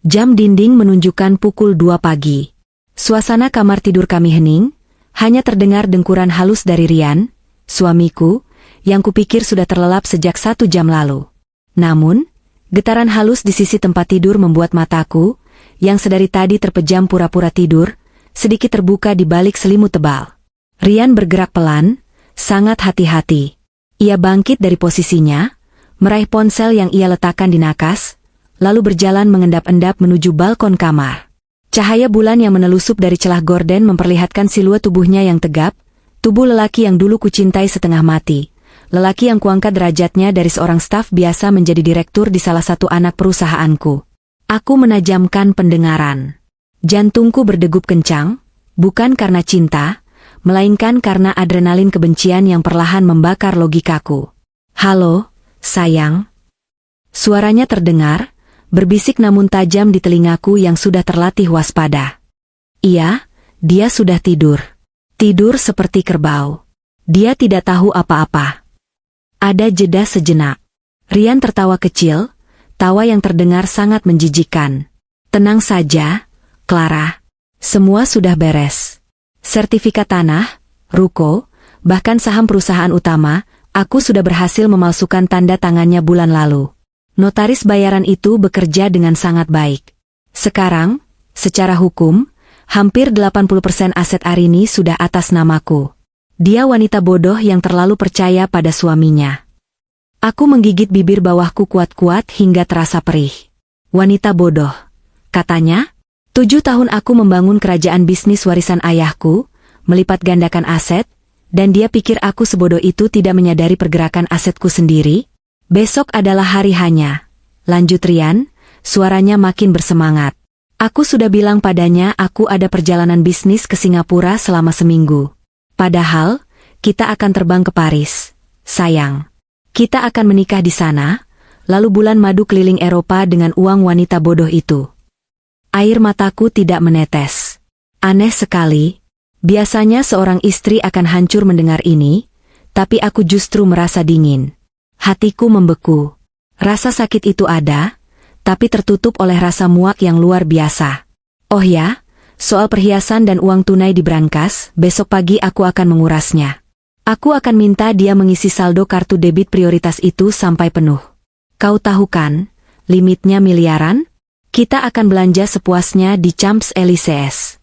Jam dinding menunjukkan pukul 2 pagi. Suasana kamar tidur kami hening, hanya terdengar dengkuran halus dari Rian, suamiku, yang kupikir sudah terlelap sejak 1 jam lalu. Namun, getaran halus di sisi tempat tidur membuat mataku, yang sedari tadi terpejam pura-pura tidur, sedikit terbuka di balik selimut tebal. Rian bergerak pelan, sangat hati-hati. Ia bangkit dari posisinya, meraih ponsel yang ia letakkan di nakas, lalu berjalan mengendap-endap menuju balkon kamar. Cahaya bulan yang menelusup dari celah gorden memperlihatkan siluet tubuhnya yang tegap, tubuh lelaki yang dulu kucintai setengah mati. Lelaki yang kuangkat derajatnya dari seorang staf biasa menjadi direktur di salah satu anak perusahaanku. Aku menajamkan pendengaran. Jantungku berdegup kencang, bukan karena cinta, melainkan karena adrenalin kebencian yang perlahan membakar logikaku. "Halo, sayang." Suaranya terdengar, berbisik namun tajam di telingaku yang sudah terlatih waspada. Iya, dia sudah tidur. Tidur seperti kerbau. Dia tidak tahu apa-apa. Ada jeda sejenak. Rian tertawa kecil, tawa yang terdengar sangat menjijikkan. "Tenang saja, Clara. Semua sudah beres. Sertifikat tanah, ruko, bahkan saham perusahaan utama, aku sudah berhasil memalsukan tanda tangannya bulan lalu. Notaris bayaran itu bekerja dengan sangat baik. Sekarang, secara hukum, hampir 80% aset Arini sudah atas namaku. Dia wanita bodoh yang terlalu percaya pada suaminya." Aku menggigit bibir bawahku kuat-kuat hingga terasa perih. "Wanita bodoh," katanya. 7 tahun aku membangun kerajaan bisnis warisan ayahku, melipat gandakan aset, dan dia pikir aku sebodoh itu tidak menyadari pergerakan asetku sendiri? "Besok adalah hari hanya," lanjut Rian, suaranya makin bersemangat. "Aku sudah bilang padanya aku ada perjalanan bisnis ke Singapura selama seminggu. Padahal, kita akan terbang ke Paris, sayang. Kita akan menikah di sana, lalu bulan madu keliling Eropa dengan uang wanita bodoh itu." Air mataku tidak menetes. Aneh sekali, biasanya seorang istri akan hancur mendengar ini, tapi aku justru merasa dingin. Hatiku membeku. Rasa sakit itu ada, tapi tertutup oleh rasa muak yang luar biasa. Oh ya, soal perhiasan dan uang tunai di brankas, besok pagi aku akan mengurasnya. Aku akan minta dia mengisi saldo kartu debit prioritas itu sampai penuh. Kau tahu kan, limitnya miliaran? Kita akan belanja sepuasnya di Champs-Élysées.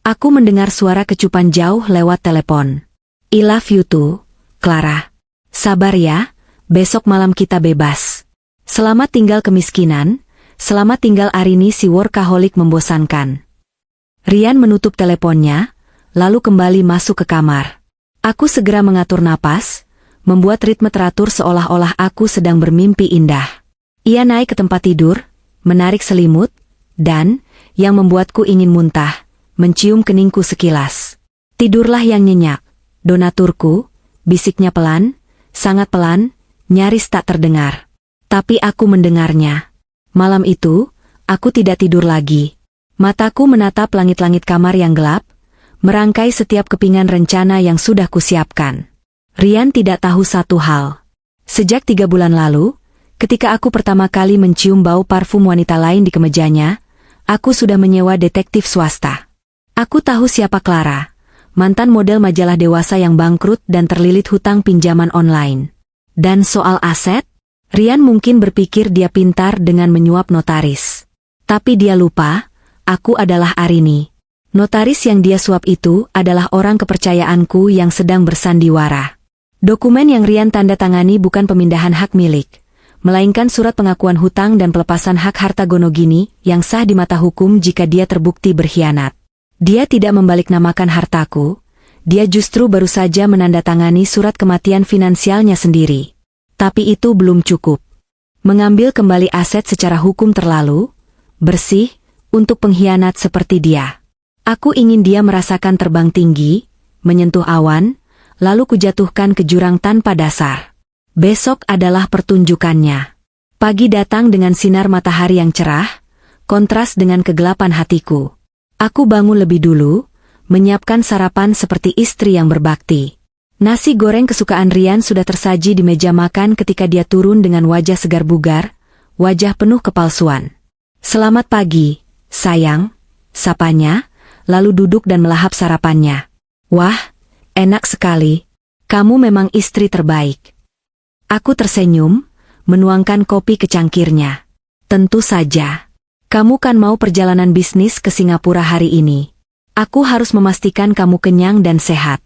Aku mendengar suara kecupan jauh lewat telepon. "I love you too, Clara. Sabar ya. Besok malam kita bebas. Selamat tinggal kemiskinan, selamat tinggal Arini si workaholic membosankan." Rian menutup teleponnya, lalu kembali masuk ke kamar. Aku segera mengatur napas, membuat ritme teratur seolah-olah aku sedang bermimpi indah. Ia naik ke tempat tidur, menarik selimut, dan, yang membuatku ingin muntah, mencium keningku sekilas. "Tidurlah yang nyenyak, donaturku," bisiknya pelan, sangat pelan, nyaris tak terdengar. Tapi aku mendengarnya. Malam itu, aku tidak tidur lagi. Mataku menatap langit-langit kamar yang gelap, merangkai setiap kepingan rencana yang sudah kusiapkan. Rian tidak tahu satu hal. Sejak 3 bulan lalu, ketika aku pertama kali mencium bau parfum wanita lain di kemejanya, aku sudah menyewa detektif swasta. Aku tahu siapa Clara, mantan model majalah dewasa yang bangkrut dan terlilit hutang pinjaman online. Dan soal aset, Rian mungkin berpikir dia pintar dengan menyuap notaris. Tapi dia lupa, aku adalah Arini. Notaris yang dia suap itu adalah orang kepercayaanku yang sedang bersandiwara. Dokumen yang Rian tanda tangani bukan pemindahan hak milik, melainkan surat pengakuan hutang dan pelepasan hak harta Gonogini yang sah di mata hukum jika dia terbukti berkhianat. Dia tidak membaliknamakan hartaku, dia justru baru saja menandatangani surat kematian finansialnya sendiri. Tapi itu belum cukup. Mengambil kembali aset secara hukum terlalu bersih untuk pengkhianat seperti dia. Aku ingin dia merasakan terbang tinggi, menyentuh awan, lalu kujatuhkan ke jurang tanpa dasar. Besok adalah pertunjukannya. Pagi datang dengan sinar matahari yang cerah, kontras dengan kegelapan hatiku. Aku bangun lebih dulu, menyiapkan sarapan seperti istri yang berbakti. Nasi goreng kesukaan Rian sudah tersaji di meja makan ketika dia turun dengan wajah segar bugar, wajah penuh kepalsuan. Selamat pagi, sayang, sapanya, lalu duduk dan melahap sarapannya. Wah, enak sekali. Kamu memang istri terbaik. Aku tersenyum, menuangkan kopi ke cangkirnya. Tentu saja. Kamu kan mau perjalanan bisnis ke Singapura hari ini. Aku harus memastikan kamu kenyang dan sehat.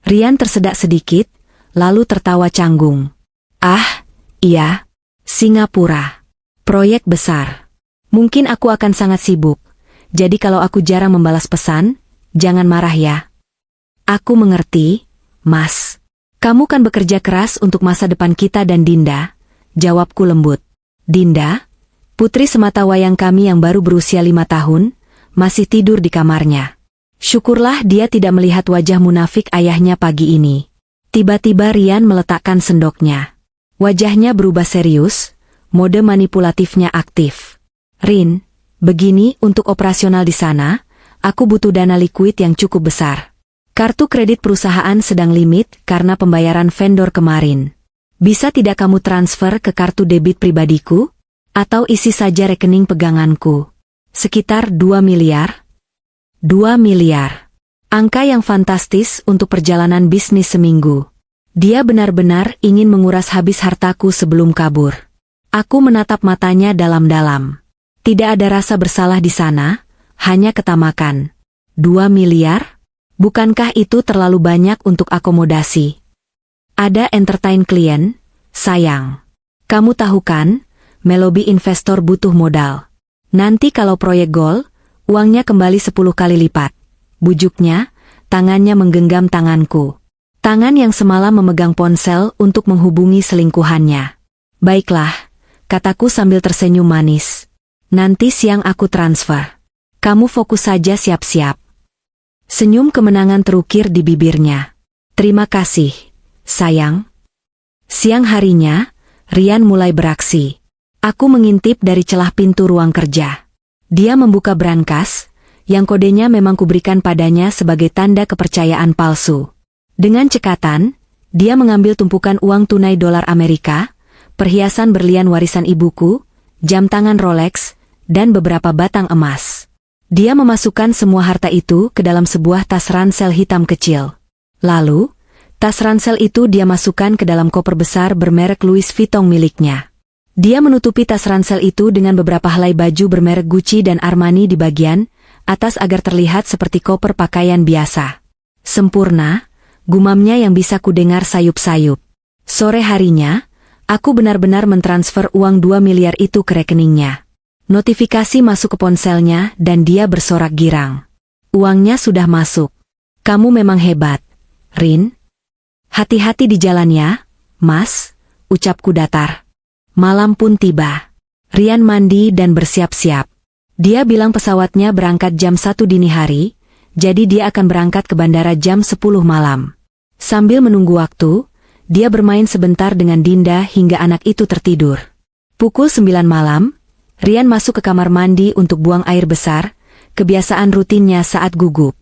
Rian tersedak sedikit, lalu tertawa canggung. Ah, iya. Singapura. Proyek besar. Mungkin aku akan sangat sibuk. Jadi kalau aku jarang membalas pesan, jangan marah ya. Aku mengerti, Mas. Kamu kan bekerja keras untuk masa depan kita dan Dinda, jawabku lembut. Dinda, putri sematawayang kami yang baru berusia 5 tahun, masih tidur di kamarnya. Syukurlah dia tidak melihat wajah munafik ayahnya pagi ini. Tiba-tiba Rian meletakkan sendoknya. Wajahnya berubah serius, mode manipulatifnya aktif. Rin, begini untuk operasional di sana, aku butuh dana likuid yang cukup besar. Kartu kredit perusahaan sedang limit karena pembayaran vendor kemarin. Bisa tidak kamu transfer ke kartu debit pribadiku? Atau isi saja rekening peganganku? Sekitar 2 miliar? 2 miliar. Angka yang fantastis untuk perjalanan bisnis seminggu. Dia benar-benar ingin menguras habis hartaku sebelum kabur. Aku menatap matanya dalam-dalam. Tidak ada rasa bersalah di sana, hanya ketamakan. 2 miliar? Bukankah itu terlalu banyak untuk akomodasi? Ada entertain klien, sayang. Kamu tahu kan, melobi investor butuh modal. Nanti kalau proyek gol, uangnya kembali 10 kali lipat. Bujuknya, tangannya menggenggam tanganku. Tangan yang semalam memegang ponsel untuk menghubungi selingkuhannya. Baiklah, kataku sambil tersenyum manis. Nanti siang aku transfer. Kamu fokus saja siap-siap. Senyum kemenangan terukir di bibirnya. Terima kasih, sayang. Siang harinya, Rian mulai beraksi. Aku mengintip dari celah pintu ruang kerja. Dia membuka brankas, yang kodenya memang kuberikan padanya sebagai tanda kepercayaan palsu. Dengan cekatan, dia mengambil tumpukan uang tunai dolar Amerika, perhiasan berlian warisan ibuku, jam tangan Rolex, dan beberapa batang emas. Dia memasukkan semua harta itu ke dalam sebuah tas ransel hitam kecil. Lalu, tas ransel itu dia masukkan ke dalam koper besar bermerek Louis Vuitton miliknya. Dia menutupi tas ransel itu dengan beberapa helai baju bermerek Gucci dan Armani di bagian atas agar terlihat seperti koper pakaian biasa. Sempurna, gumamnya yang bisa kudengar sayup-sayup. Sore harinya, aku benar-benar mentransfer uang 2 miliar itu ke rekeningnya. Notifikasi masuk ke ponselnya dan dia bersorak girang. Uangnya sudah masuk. Kamu memang hebat, Rin. Hati-hati di jalan ya, Mas, ucapku datar. Malam pun tiba. Rian mandi dan bersiap-siap. Dia bilang pesawatnya berangkat jam 1 dini hari, jadi dia akan berangkat ke bandara jam 10 malam. Sambil menunggu waktu, dia bermain sebentar dengan Dinda hingga anak itu tertidur. Pukul 9 malam, Rian masuk ke kamar mandi untuk buang air besar, kebiasaan rutinnya saat gugup.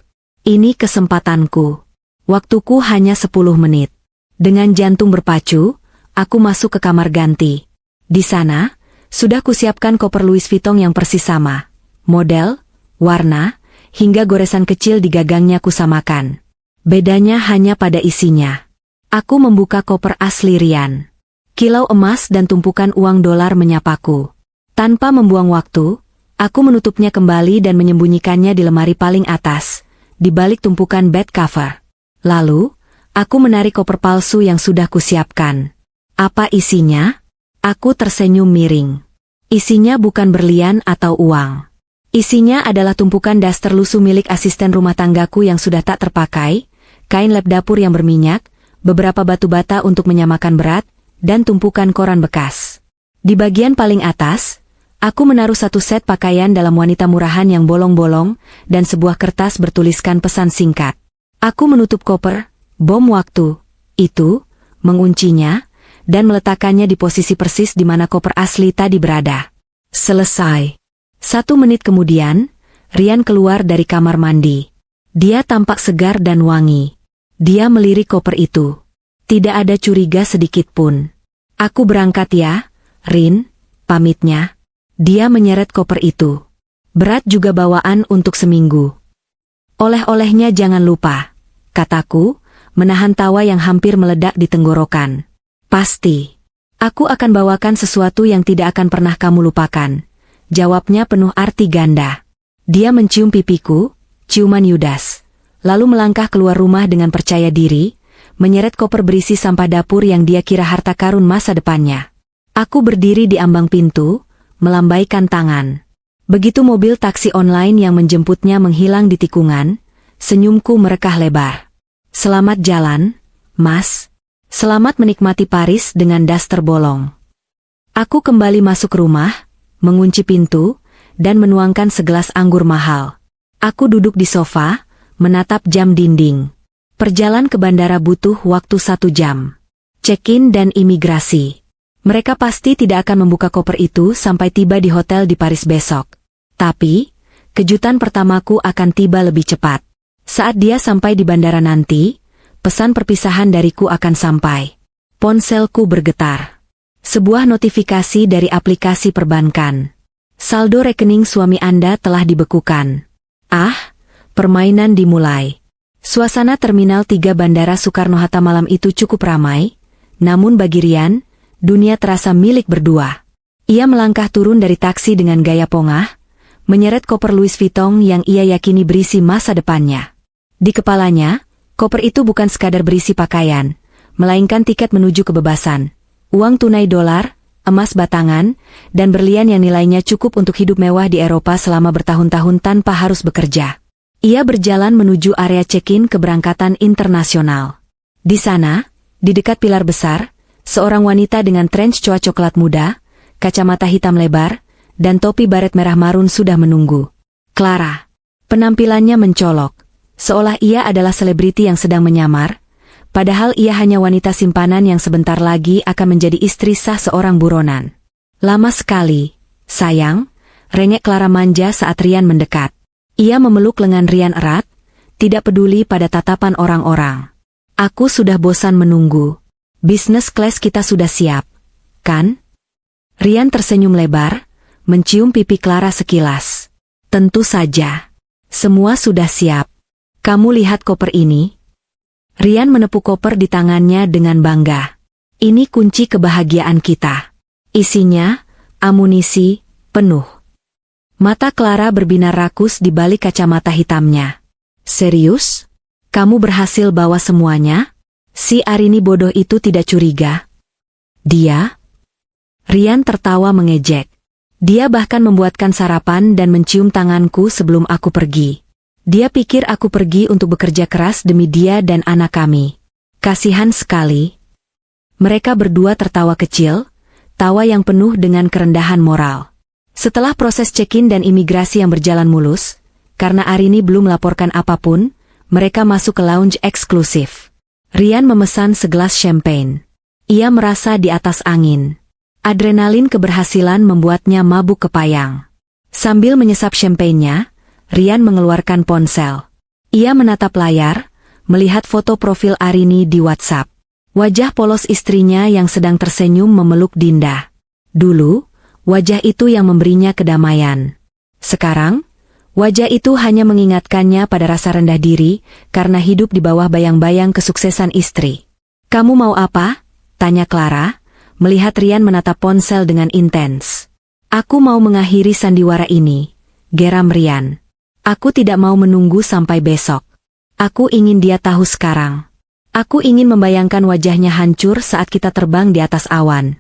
Ini kesempatanku. Waktuku hanya 10 menit. Dengan jantung berpacu, aku masuk ke kamar ganti. Di sana, sudah kusiapkan koper Louis Vuitton yang persis sama. Model, warna, hingga goresan kecil di gagangnya kusamakan. Bedanya hanya pada isinya. Aku membuka koper asli Rian. Kilau emas dan tumpukan uang dolar menyapaku. Tanpa membuang waktu, aku menutupnya kembali dan menyembunyikannya di lemari paling atas, di balik tumpukan bed cover. Lalu, aku menarik koper palsu yang sudah kusiapkan. Apa isinya? Aku tersenyum miring. Isinya bukan berlian atau uang. Isinya adalah tumpukan daster lusuh milik asisten rumah tanggaku yang sudah tak terpakai, kain lap dapur yang berminyak, beberapa batu bata untuk menyamakan berat, dan tumpukan koran bekas. Di bagian paling atas, aku menaruh satu set pakaian dalam wanita murahan yang bolong-bolong, dan sebuah kertas bertuliskan pesan singkat. Aku menutup koper, bom waktu, itu, menguncinya, dan meletakkannya di posisi persis di mana koper asli tadi berada. Selesai. 1 menit kemudian, Rian keluar dari kamar mandi. Dia tampak segar dan wangi. Dia melirik koper itu. Tidak ada curiga sedikit pun. Aku berangkat ya, Rin, pamitnya. Dia menyeret koper itu. Berat juga bawaan untuk seminggu. Oleh-olehnya jangan lupa, kataku, menahan tawa yang hampir meledak di tenggorokan. Pasti. Aku akan bawakan sesuatu yang tidak akan pernah kamu lupakan. Jawabnya penuh arti ganda. Dia mencium pipiku, ciuman Yudas. Lalu melangkah keluar rumah dengan percaya diri, menyeret koper berisi sampah dapur yang dia kira harta karun masa depannya. Aku berdiri di ambang pintu, melambaikan tangan. Begitu mobil taksi online yang menjemputnya menghilang di tikungan, senyumku merekah lebar. Selamat jalan, Mas. Selamat menikmati Paris dengan das terbolong. Aku kembali masuk rumah, mengunci pintu, dan menuangkan segelas anggur mahal. Aku duduk di sofa, menatap jam dinding. Perjalanan ke bandara butuh waktu 1 jam. Check-in dan imigrasi. Mereka pasti tidak akan membuka koper itu sampai tiba di hotel di Paris besok. Tapi, kejutan pertamaku akan tiba lebih cepat. Saat dia sampai di bandara nanti, pesan perpisahan dariku akan sampai. Ponselku bergetar. Sebuah notifikasi dari aplikasi perbankan. Saldo rekening suami Anda telah dibekukan. Ah, permainan dimulai. Suasana Terminal 3 Bandara Soekarno-Hatta malam itu cukup ramai, namun bagi Rian, dunia terasa milik berdua. Ia melangkah turun dari taksi dengan gaya pongah, menyeret koper Louis Vuitton yang ia yakini berisi masa depannya. Di kepalanya, koper itu bukan sekadar berisi pakaian, melainkan tiket menuju kebebasan. Uang tunai dolar, emas batangan, dan berlian yang nilainya cukup untuk hidup mewah di Eropa selama bertahun-tahun tanpa harus bekerja. Ia berjalan menuju area check-in keberangkatan internasional. Di sana, di dekat pilar besar, seorang wanita dengan trench coat coklat muda, kacamata hitam lebar, dan topi baret merah marun sudah menunggu. Clara. Penampilannya mencolok, seolah ia adalah selebriti yang sedang menyamar, padahal ia hanya wanita simpanan yang sebentar lagi akan menjadi istri sah seorang buronan. Lama sekali, sayang, rengek Clara manja saat Rian mendekat. Ia memeluk lengan Rian erat, tidak peduli pada tatapan orang-orang. Aku sudah bosan menunggu. Business class kita sudah siap, kan? Rian tersenyum lebar, mencium pipi Clara sekilas. Tentu saja. Semua sudah siap. Kamu lihat koper ini? Rian menepuk koper di tangannya dengan bangga. Ini kunci kebahagiaan kita. Isinya, amunisi, penuh. Mata Clara berbinar rakus di balik kacamata hitamnya. Serius? Kamu berhasil bawa semuanya? Si Arini bodoh itu tidak curiga? Dia? Rian tertawa mengejek. Dia bahkan membuatkan sarapan dan mencium tanganku sebelum aku pergi. Dia pikir aku pergi untuk bekerja keras demi dia dan anak kami. Kasihan sekali. Mereka berdua tertawa kecil, tawa yang penuh dengan kerendahan moral. Setelah proses check-in dan imigrasi yang berjalan mulus, karena Arini belum melaporkan apapun, mereka masuk ke lounge eksklusif. Rian memesan segelas champagne. Ia merasa di atas angin. Adrenalin keberhasilan membuatnya mabuk kepayang. Sambil menyesap champagne-nya, Rian mengeluarkan ponsel. Ia menatap layar, melihat foto profil Arini di WhatsApp. Wajah polos istrinya yang sedang tersenyum memeluk Dinda. Dulu, wajah itu yang memberinya kedamaian. Sekarang, wajah itu hanya mengingatkannya pada rasa rendah diri, karena hidup di bawah bayang-bayang kesuksesan istri. Kamu mau apa? Tanya Clara, melihat Rian menatap ponsel dengan intens. Aku mau mengakhiri sandiwara ini, geram Rian. Aku tidak mau menunggu sampai besok. Aku ingin dia tahu sekarang. Aku ingin membayangkan wajahnya hancur saat kita terbang di atas awan.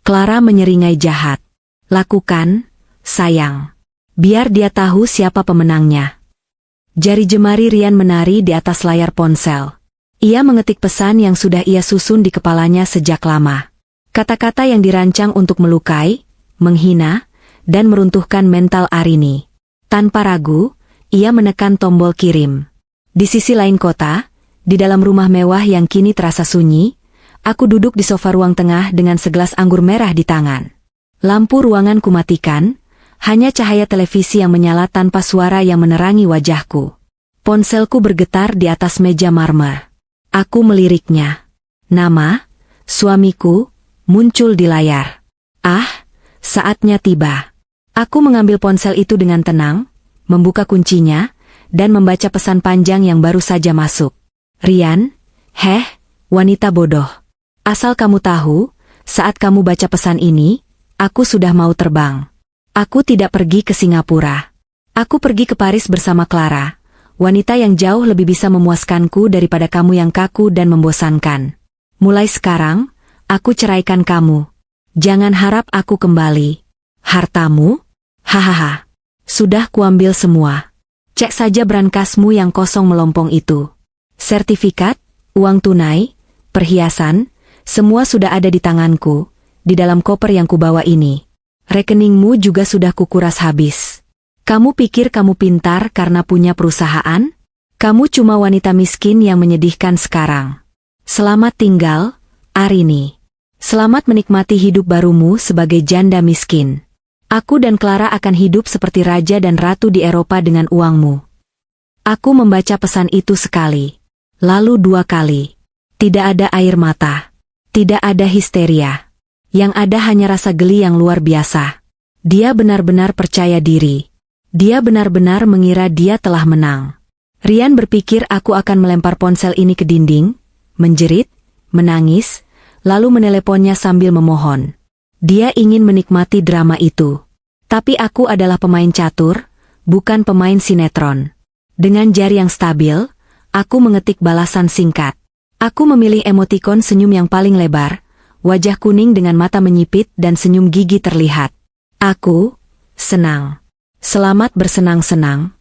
Clara menyeringai jahat. Lakukan, sayang. Biar dia tahu siapa pemenangnya. Jari jemari Rian menari di atas layar ponsel. Ia mengetik pesan yang sudah ia susun di kepalanya sejak lama. Kata-kata yang dirancang untuk melukai, menghina, dan meruntuhkan mental Arini. Tanpa ragu, ia menekan tombol kirim. Di sisi lain kota, di dalam rumah mewah yang kini terasa sunyi, aku duduk di sofa ruang tengah dengan segelas anggur merah di tangan. Lampu ruangan kumatikan, hanya cahaya televisi yang menyala tanpa suara yang menerangi wajahku. Ponselku bergetar di atas meja marmer. Aku meliriknya. Nama, suamiku, muncul di layar. Ah, saatnya tiba. Aku mengambil ponsel itu dengan tenang, membuka kuncinya, dan membaca pesan panjang yang baru saja masuk. Rian, wanita bodoh. Asal kamu tahu, saat kamu baca pesan ini, aku sudah mau terbang. Aku tidak pergi ke Singapura. Aku pergi ke Paris bersama Clara, wanita yang jauh lebih bisa memuaskanku daripada kamu yang kaku dan membosankan. Mulai sekarang, aku ceraikan kamu. Jangan harap aku kembali. Hartamu? Hahaha. Sudah kuambil semua. Cek saja brankasmu yang kosong melompong itu. Sertifikat, uang tunai, perhiasan, semua sudah ada di tanganku, di dalam koper yang kubawa ini. Rekeningmu juga sudah kukuras habis. Kamu pikir kamu pintar karena punya perusahaan? Kamu cuma wanita miskin yang menyedihkan sekarang. Selamat tinggal, Arini. Selamat menikmati hidup barumu sebagai janda miskin. Aku dan Clara akan hidup seperti raja dan ratu di Eropa dengan uangmu. Aku membaca pesan itu sekali. Lalu 2 kali. Tidak ada air mata. Tidak ada histeria. Yang ada hanya rasa geli yang luar biasa. Dia benar-benar percaya diri. Dia benar-benar mengira dia telah menang. Rian berpikir aku akan melempar ponsel ini ke dinding, menjerit, menangis, lalu meneleponnya sambil memohon. Dia ingin menikmati drama itu. Tapi aku adalah pemain catur, bukan pemain sinetron. Dengan jari yang stabil, aku mengetik balasan singkat. Aku memilih emotikon senyum yang paling lebar, wajah kuning dengan mata menyipit dan senyum gigi terlihat. Aku senang. Selamat bersenang-senang.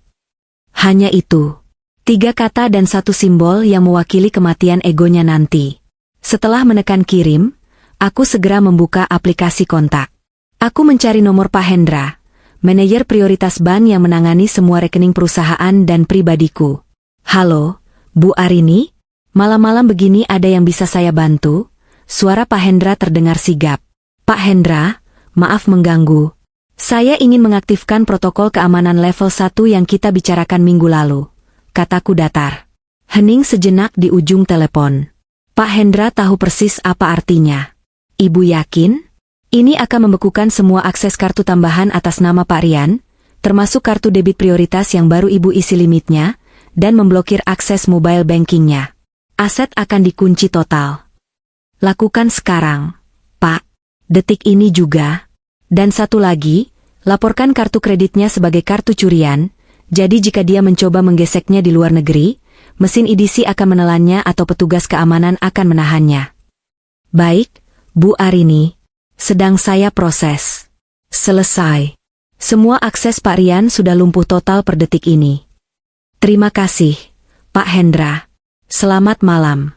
Hanya itu. 3 kata dan 1 simbol yang mewakili kematian egonya nanti. Setelah menekan kirim, aku segera membuka aplikasi kontak. Aku mencari nomor Pak Hendra, manajer prioritas bank yang menangani semua rekening perusahaan dan pribadiku. Halo, Bu Arini? Malam-malam begini ada yang bisa saya bantu? Suara Pak Hendra terdengar sigap. Pak Hendra, maaf mengganggu. Saya ingin mengaktifkan protokol keamanan level 1 yang kita bicarakan minggu lalu. Kataku datar. Hening sejenak di ujung telepon. Pak Hendra tahu persis apa artinya. Ibu yakin? Ini akan membekukan semua akses kartu tambahan atas nama Pak Rian, termasuk kartu debit prioritas yang baru Ibu isi limitnya, dan memblokir akses mobile bankingnya. Aset akan dikunci total. Lakukan sekarang, Pak. Detik ini juga. Dan satu lagi, laporkan kartu kreditnya sebagai kartu curian, jadi jika dia mencoba menggeseknya di luar negeri, mesin EDC akan menelannya atau petugas keamanan akan menahannya. Baik, Bu Arini. Sedang saya proses. Selesai. Semua akses Pak Rian sudah lumpuh total per detik ini. Terima kasih, Pak Hendra. Selamat malam.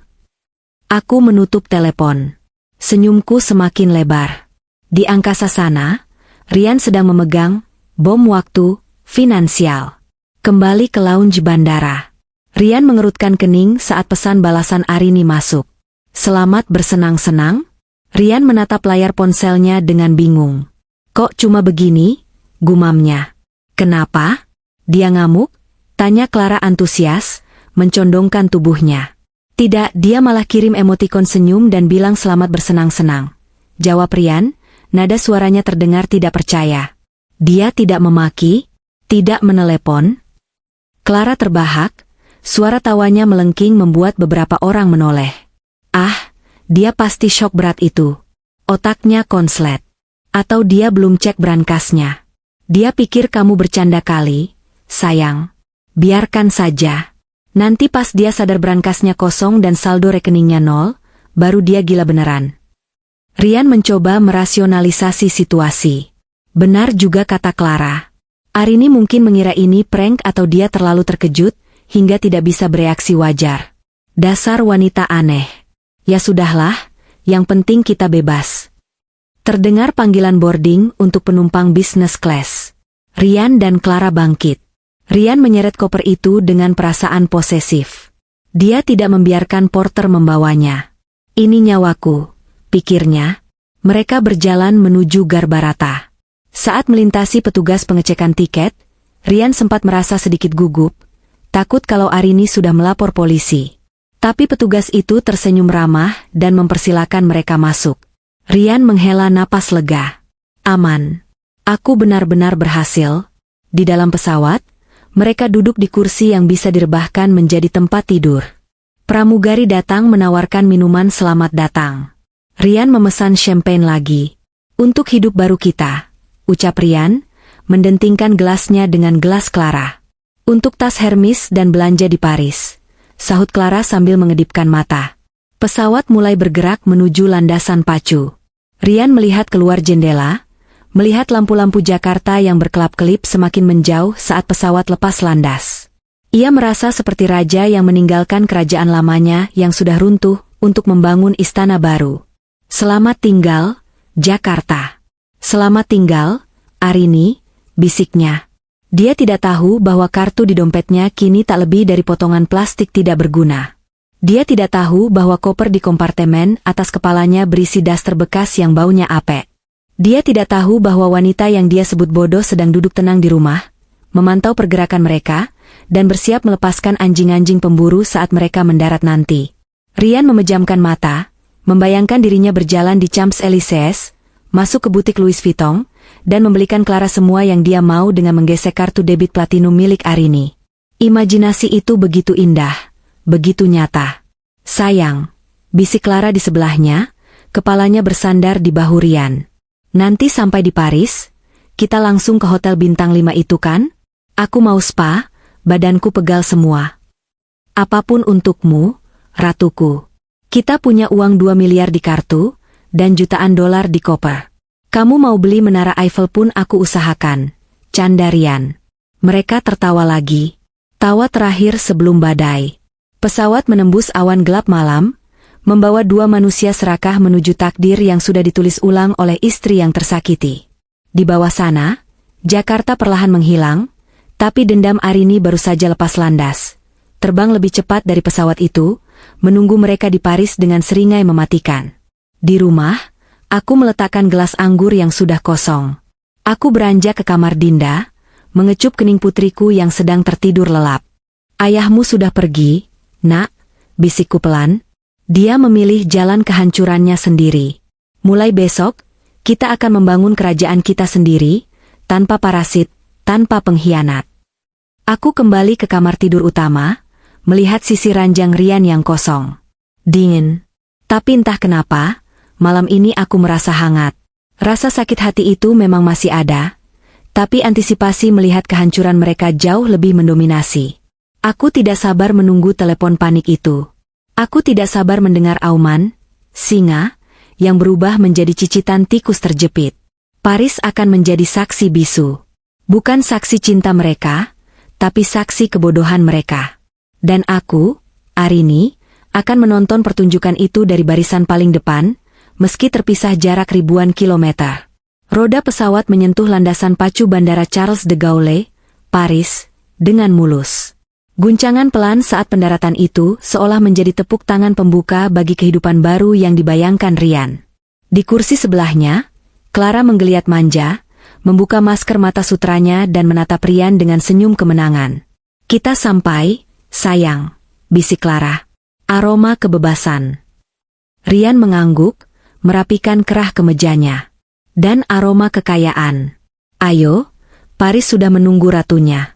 Aku menutup telepon. Senyumku semakin lebar. Di angkasa sana, Rian sedang memegang bom waktu finansial. Kembali ke lounge bandara. Rian mengerutkan kening saat pesan balasan Arini masuk. Selamat bersenang-senang? Rian menatap layar ponselnya dengan bingung. Kok cuma begini? Gumamnya. Kenapa? Dia ngamuk? Tanya Clara antusias, mencondongkan tubuhnya. Tidak, dia malah kirim emotikon senyum dan bilang selamat bersenang-senang. Jawab Rian, nada suaranya terdengar tidak percaya. Dia tidak memaki, tidak menelepon. Clara terbahak, suara tawanya melengking membuat beberapa orang menoleh. Ah, dia pasti syok berat itu. Otaknya konslet. Atau dia belum cek brankasnya. Dia pikir kamu bercanda kali, sayang. Biarkan saja. Nanti pas dia sadar brankasnya kosong dan saldo rekeningnya 0, baru dia gila beneran. Rian mencoba merasionalisasi situasi. Benar juga kata Clara. Arini mungkin mengira ini prank atau dia terlalu terkejut, hingga tidak bisa bereaksi wajar. Dasar wanita aneh. Ya sudahlah, yang penting kita bebas. Terdengar panggilan boarding untuk penumpang business class. Rian dan Clara bangkit. Rian menyeret koper itu dengan perasaan posesif. Dia tidak membiarkan porter membawanya. Ini nyawaku, pikirnya. Mereka berjalan menuju Garbarata. Saat melintasi petugas pengecekan tiket, Rian sempat merasa sedikit gugup, takut kalau Arini sudah melapor polisi. Tapi petugas itu tersenyum ramah dan mempersilakan mereka masuk. Rian menghela napas lega. Aman. Aku benar-benar berhasil. Di dalam pesawat, mereka duduk di kursi yang bisa direbahkan menjadi tempat tidur. Pramugari datang menawarkan minuman selamat datang. Rian memesan champagne lagi. Untuk hidup baru kita, ucap Rian, mendentingkan gelasnya dengan gelas Clara. Untuk tas Hermes dan belanja di Paris, sahut Clara sambil mengedipkan mata. Pesawat mulai bergerak menuju landasan pacu. Rian melihat keluar jendela, melihat lampu-lampu Jakarta yang berkelap-kelip semakin menjauh saat pesawat lepas landas. Ia merasa seperti raja yang meninggalkan kerajaan lamanya yang sudah runtuh untuk membangun istana baru. Selamat tinggal, Jakarta. Selamat tinggal, Arini, bisiknya. Dia tidak tahu bahwa kartu di dompetnya kini tak lebih dari potongan plastik tidak berguna. Dia tidak tahu bahwa koper di kompartemen atas kepalanya berisi daster bekas yang baunya apek. Dia tidak tahu bahwa wanita yang dia sebut bodoh sedang duduk tenang di rumah, memantau pergerakan mereka, dan bersiap melepaskan anjing-anjing pemburu saat mereka mendarat nanti. Rian memejamkan mata, membayangkan dirinya berjalan di Champs-Élysées, masuk ke butik Louis Vuitton, dan membelikan Clara semua yang dia mau dengan menggesek kartu debit platinum milik Arini. Imajinasi itu begitu indah, begitu nyata. Sayang, bisik Clara di sebelahnya, kepalanya bersandar di bahu Rian. Nanti sampai di Paris, kita langsung ke hotel bintang 5 itu kan? Aku mau spa, badanku pegal semua. Apapun untukmu, ratuku. Kita punya uang 2 miliar di kartu, dan jutaan dolar di koper. Kamu mau beli menara Eiffel pun aku usahakan, canda Rian. Mereka tertawa lagi. Tawa terakhir sebelum badai. Pesawat menembus awan gelap malam, membawa 2 manusia serakah menuju takdir yang sudah ditulis ulang oleh istri yang tersakiti. Di bawah sana, Jakarta perlahan menghilang, tapi dendam Arini baru saja lepas landas. Terbang lebih cepat dari pesawat itu, menunggu mereka di Paris dengan seringai mematikan. Di rumah, aku meletakkan gelas anggur yang sudah kosong. Aku beranjak ke kamar Dinda, mengecup kening putriku yang sedang tertidur lelap. Ayahmu sudah pergi, nak, bisikku pelan. Dia memilih jalan kehancurannya sendiri. Mulai besok, kita akan membangun kerajaan kita sendiri, tanpa parasit, tanpa pengkhianat. Aku kembali ke kamar tidur utama, melihat sisi ranjang Rian yang kosong. Dingin. Tapi entah kenapa, malam ini aku merasa hangat. Rasa sakit hati itu memang masih ada, tapi antisipasi melihat kehancuran mereka jauh lebih mendominasi. Aku tidak sabar menunggu telepon panik itu. Aku tidak sabar mendengar auman, singa, yang berubah menjadi cicitan tikus terjepit. Paris akan menjadi saksi bisu. Bukan saksi cinta mereka, tapi saksi kebodohan mereka. Dan aku, Arini, akan menonton pertunjukan itu dari barisan paling depan, meski terpisah jarak ribuan kilometer. Roda pesawat menyentuh landasan pacu Bandara Charles de Gaulle, Paris, dengan mulus. Guncangan pelan saat pendaratan itu seolah menjadi tepuk tangan pembuka bagi kehidupan baru yang dibayangkan Rian. Di kursi sebelahnya, Clara menggeliat manja, membuka masker mata sutranya dan menatap Rian dengan senyum kemenangan. Kita sampai, sayang, bisik Clara. Aroma kebebasan. Rian mengangguk, merapikan kerah kemejanya. Dan aroma kekayaan. Ayo, Paris sudah menunggu ratunya.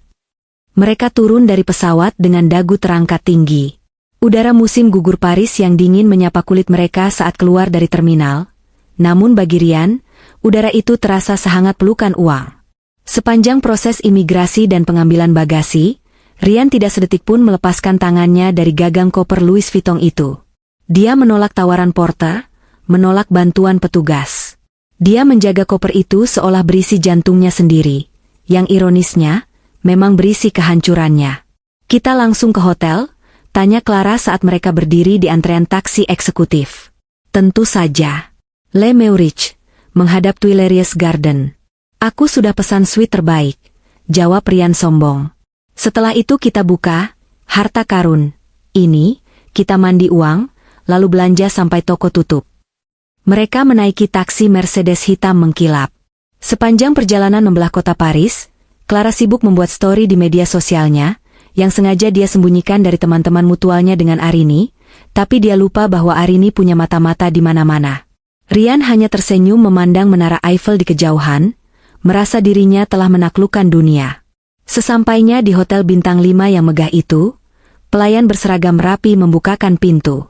Mereka turun dari pesawat dengan dagu terangkat tinggi. Udara musim gugur Paris yang dingin menyapa kulit mereka saat keluar dari terminal. Namun bagi Rian, udara itu terasa sehangat pelukan uang. Sepanjang proses imigrasi dan pengambilan bagasi, Rian tidak sedetik pun melepaskan tangannya dari gagang koper Louis Vuitton itu. Dia menolak tawaran porter, menolak bantuan petugas. Dia menjaga koper itu seolah berisi jantungnya sendiri. Yang ironisnya, memang berisi kehancurannya. Kita langsung ke hotel, tanya Clara saat mereka berdiri di antrean taksi eksekutif. Tentu saja. Le Meurich, menghadap Tuileries Garden. Aku sudah pesan suite terbaik, jawab Rian sombong. Setelah itu kita buka, harta karun. Ini, kita mandi uang, lalu belanja sampai toko tutup. Mereka menaiki taksi Mercedes hitam mengkilap. Sepanjang perjalanan membelah kota Paris, Clara sibuk membuat story di media sosialnya, yang sengaja dia sembunyikan dari teman-teman mutualnya dengan Arini, tapi dia lupa bahwa Arini punya mata-mata di mana-mana. Rian hanya tersenyum memandang menara Eiffel di kejauhan, merasa dirinya telah menaklukkan dunia. Sesampainya di hotel bintang 5 yang megah itu, pelayan berseragam rapi membukakan pintu.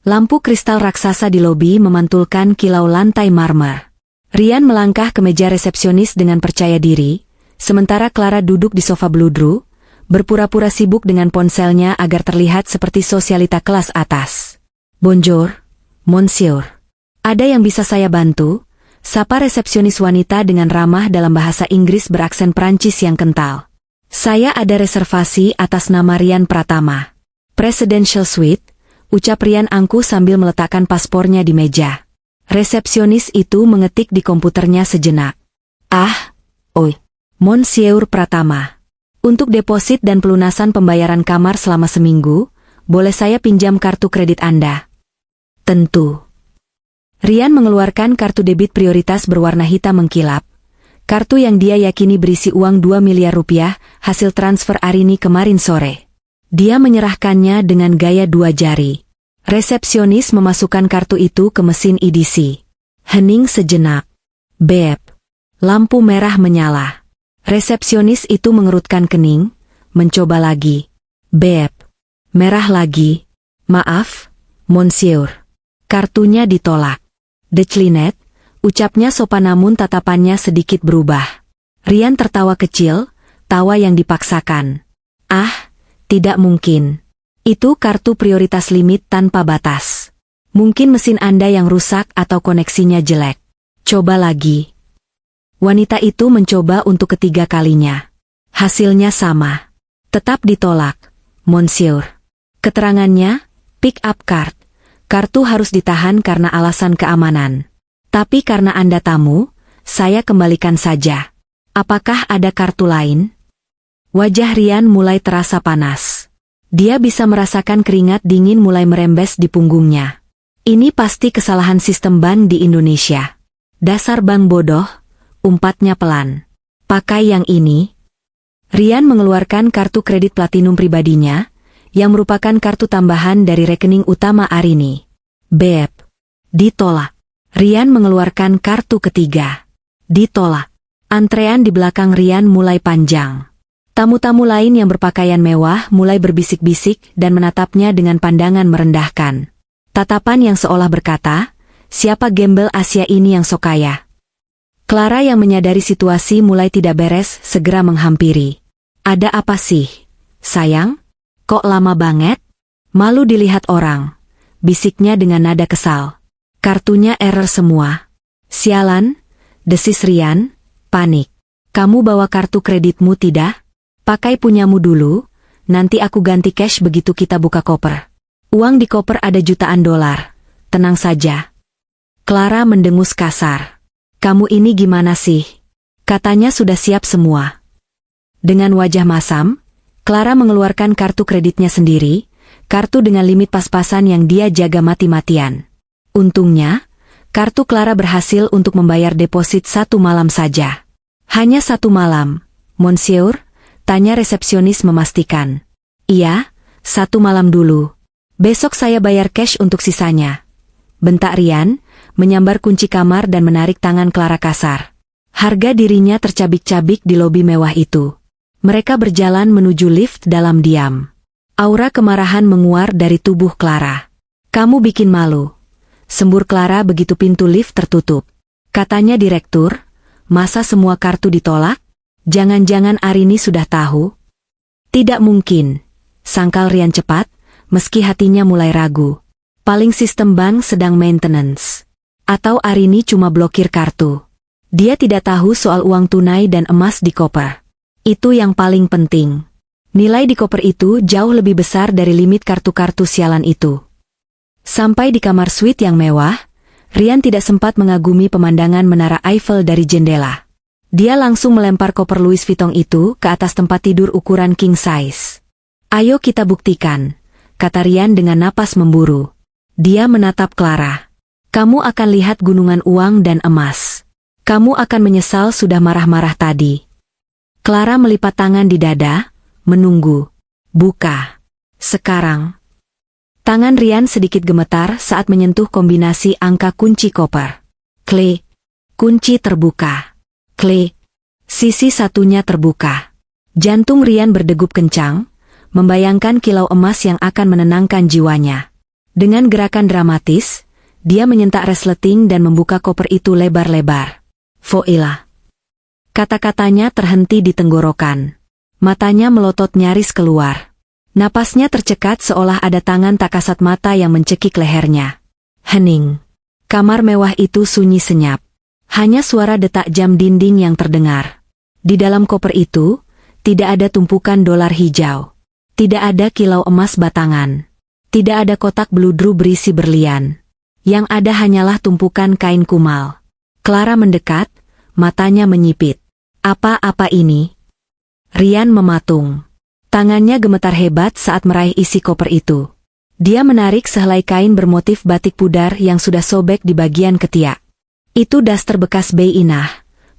Lampu kristal raksasa di lobi memantulkan kilau lantai marmer. Rian melangkah ke meja resepsionis dengan percaya diri, sementara Clara duduk di sofa bludru, berpura-pura sibuk dengan ponselnya agar terlihat seperti sosialita kelas atas. "Bonjour, monsieur. Ada yang bisa saya bantu?" Sapa resepsionis wanita dengan ramah dalam bahasa Inggris beraksen Prancis yang kental. "Saya ada reservasi atas nama Rian Pratama. Presidential Suite," ucap Rian angkuh sambil meletakkan paspornya di meja. Resepsionis itu mengetik di komputernya sejenak. "Oi, Monsieur Pratama. Untuk deposit dan pelunasan pembayaran kamar selama seminggu, boleh saya pinjam kartu kredit Anda?" "Tentu." Rian mengeluarkan kartu debit prioritas berwarna hitam mengkilap. Kartu yang dia yakini berisi uang 2 miliar rupiah hasil transfer Arini kemarin sore. Dia menyerahkannya dengan gaya 2 jari. Resepsionis memasukkan kartu itu ke mesin EDC. Hening sejenak. Bep. Lampu merah menyala. Resepsionis itu mengerutkan kening, mencoba lagi. Bep. Merah lagi. "Maaf, monsieur. Kartunya ditolak." "Declinet," ucapnya sopan namun tatapannya sedikit berubah. Rian tertawa kecil, tawa yang dipaksakan. Tidak mungkin. Itu kartu prioritas limit tanpa batas. Mungkin mesin Anda yang rusak atau koneksinya jelek. Coba lagi." Wanita itu mencoba untuk ketiga kalinya. Hasilnya sama. Tetap ditolak, monsieur. Keterangannya, pick up card. Kartu harus ditahan karena alasan keamanan. Tapi karena Anda tamu, saya kembalikan saja. Apakah ada kartu lain? Wajah Rian mulai terasa panas. Dia bisa merasakan keringat dingin mulai merembes di punggungnya. Ini pasti kesalahan sistem bank di Indonesia. "Dasar bank bodoh," umpatnya pelan. "Pakai yang ini." Rian mengeluarkan kartu kredit platinum pribadinya, yang merupakan kartu tambahan dari rekening utama Arini. Bep. Ditolak. Rian mengeluarkan kartu ketiga. Ditolak. Antrean di belakang Rian mulai panjang. Tamu-tamu lain yang berpakaian mewah mulai berbisik-bisik dan menatapnya dengan pandangan merendahkan. Tatapan yang seolah berkata, "Siapa gembel Asia ini yang sok kaya?" Clara yang menyadari situasi mulai tidak beres segera menghampiri. "Ada apa sih, sayang? Kok lama banget? Malu dilihat orang," bisiknya dengan nada kesal. "Kartunya error semua." "Sialan," desis Rian, panik. "Kamu bawa kartu kreditmu tidak? Pakai punyamu dulu, nanti aku ganti cash begitu kita buka koper." "Uang di koper ada jutaan dolar. Tenang saja." Clara mendengus kasar. "Kamu ini gimana sih? Katanya sudah siap semua." Dengan wajah masam, Clara mengeluarkan kartu kreditnya sendiri, kartu dengan limit pas-pasan yang dia jaga mati-matian. Untungnya, kartu Clara berhasil untuk membayar deposit 1 malam saja. "Hanya 1 malam, monsieur?" tanya resepsionis memastikan. "Iya, 1 malam dulu. Besok saya bayar cash untuk sisanya." Bentak Rian, menyambar kunci kamar dan menarik tangan Clara kasar. Harga dirinya tercabik-cabik di lobi mewah itu. Mereka berjalan menuju lift dalam diam. Aura kemarahan menguar dari tubuh Clara. "Kamu bikin malu," sembur Clara begitu pintu lift tertutup. Katanya direktur, "Masa semua kartu ditolak? Jangan-jangan Arini sudah tahu?" "Tidak mungkin," sangkal Rian cepat, meski hatinya mulai ragu. Paling sistem bank sedang maintenance. Atau Arini cuma blokir kartu. Dia tidak tahu soal uang tunai dan emas di koper. Itu yang paling penting. Nilai di koper itu jauh lebih besar dari limit kartu-kartu sialan itu. Sampai di kamar suite yang mewah, Rian tidak sempat mengagumi pemandangan menara Eiffel dari jendela. Dia langsung melempar koper Louis Vuitton itu ke atas tempat tidur ukuran king size. "Ayo kita buktikan," kata Rian dengan napas memburu. Dia menatap Clara. "Kamu akan lihat gunungan uang dan emas. Kamu akan menyesal sudah marah-marah tadi." Clara melipat tangan di dada, menunggu. "Buka. Sekarang." Tangan Rian sedikit gemetar saat menyentuh kombinasi angka kunci koper. Klik. Kunci terbuka. Klik. Sisi satunya terbuka. Jantung Rian berdegup kencang, membayangkan kilau emas yang akan menenangkan jiwanya. Dengan gerakan dramatis, dia menyentak resleting dan membuka koper itu lebar-lebar. Voila. Kata-katanya terhenti di tenggorokan. Matanya melotot nyaris keluar. Napasnya tercekat seolah ada tangan tak kasat mata yang mencekik lehernya. Hening. Kamar mewah itu sunyi senyap. Hanya suara detak jam dinding yang terdengar. Di dalam koper itu, tidak ada tumpukan dolar hijau. Tidak ada kilau emas batangan. Tidak ada kotak beludru berisi berlian. Yang ada hanyalah tumpukan kain kumal. Clara mendekat, matanya menyipit. Apa-apa ini? Rian mematung. Tangannya gemetar hebat saat meraih isi koper itu. Dia menarik sehelai kain bermotif batik pudar yang sudah sobek di bagian ketiak. Itu daster bekas Bei Inah,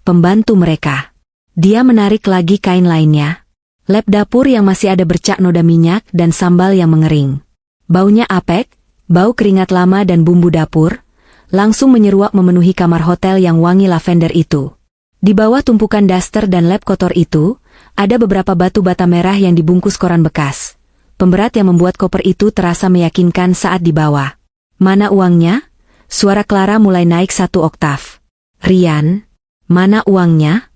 pembantu mereka. Dia menarik lagi kain lainnya. Lap dapur yang masih ada bercak noda minyak dan sambal yang mengering. Baunya apek, bau keringat lama dan bumbu dapur, langsung menyeruak memenuhi kamar hotel yang wangi lavender itu. Di bawah tumpukan daster dan lap kotor itu, ada beberapa batu bata merah yang dibungkus koran bekas. Pemberat yang membuat koper itu terasa meyakinkan saat dibawa. Mana uangnya? Suara Clara mulai naik 1 oktav. Rian, mana uangnya?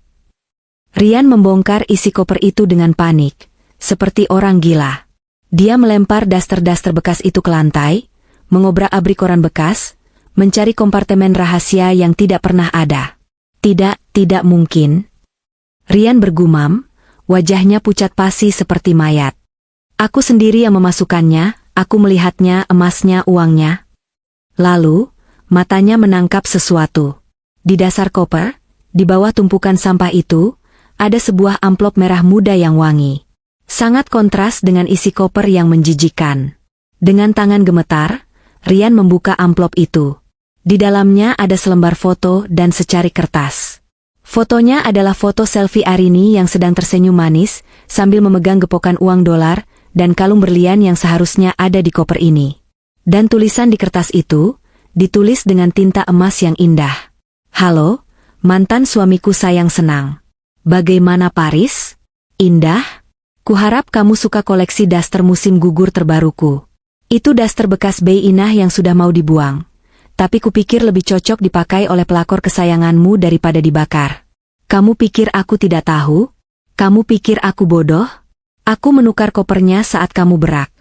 Rian membongkar isi koper itu dengan panik, seperti orang gila. Dia melempar daster-daster bekas itu ke lantai, mengobrak-abrik koran bekas, mencari kompartemen rahasia yang tidak pernah ada. Tidak mungkin. Rian bergumam, wajahnya pucat pasi seperti mayat. Aku sendiri yang memasukkannya, aku melihatnya, emasnya, uangnya. Lalu, matanya menangkap sesuatu. Di dasar koper, di bawah tumpukan sampah itu, ada sebuah amplop merah muda yang wangi. Sangat kontras dengan isi koper yang menjijikkan. Dengan tangan gemetar, Rian membuka amplop itu. Di dalamnya ada selembar foto dan secari kertas. Fotonya adalah foto selfie Arini yang sedang tersenyum manis, sambil memegang gepokan uang dolar, dan kalung berlian yang seharusnya ada di koper ini. Dan tulisan di kertas itu, ditulis dengan tinta emas yang indah. Halo, mantan suamiku sayang senang. Bagaimana Paris? Indah? Kuharap kamu suka koleksi daster musim gugur terbaruku. Itu daster bekas Bei Inah yang sudah mau dibuang. Tapi kupikir lebih cocok dipakai oleh pelakor kesayanganmu daripada dibakar. Kamu pikir aku tidak tahu? Kamu pikir aku bodoh? Aku menukar kopernya saat kamu berak.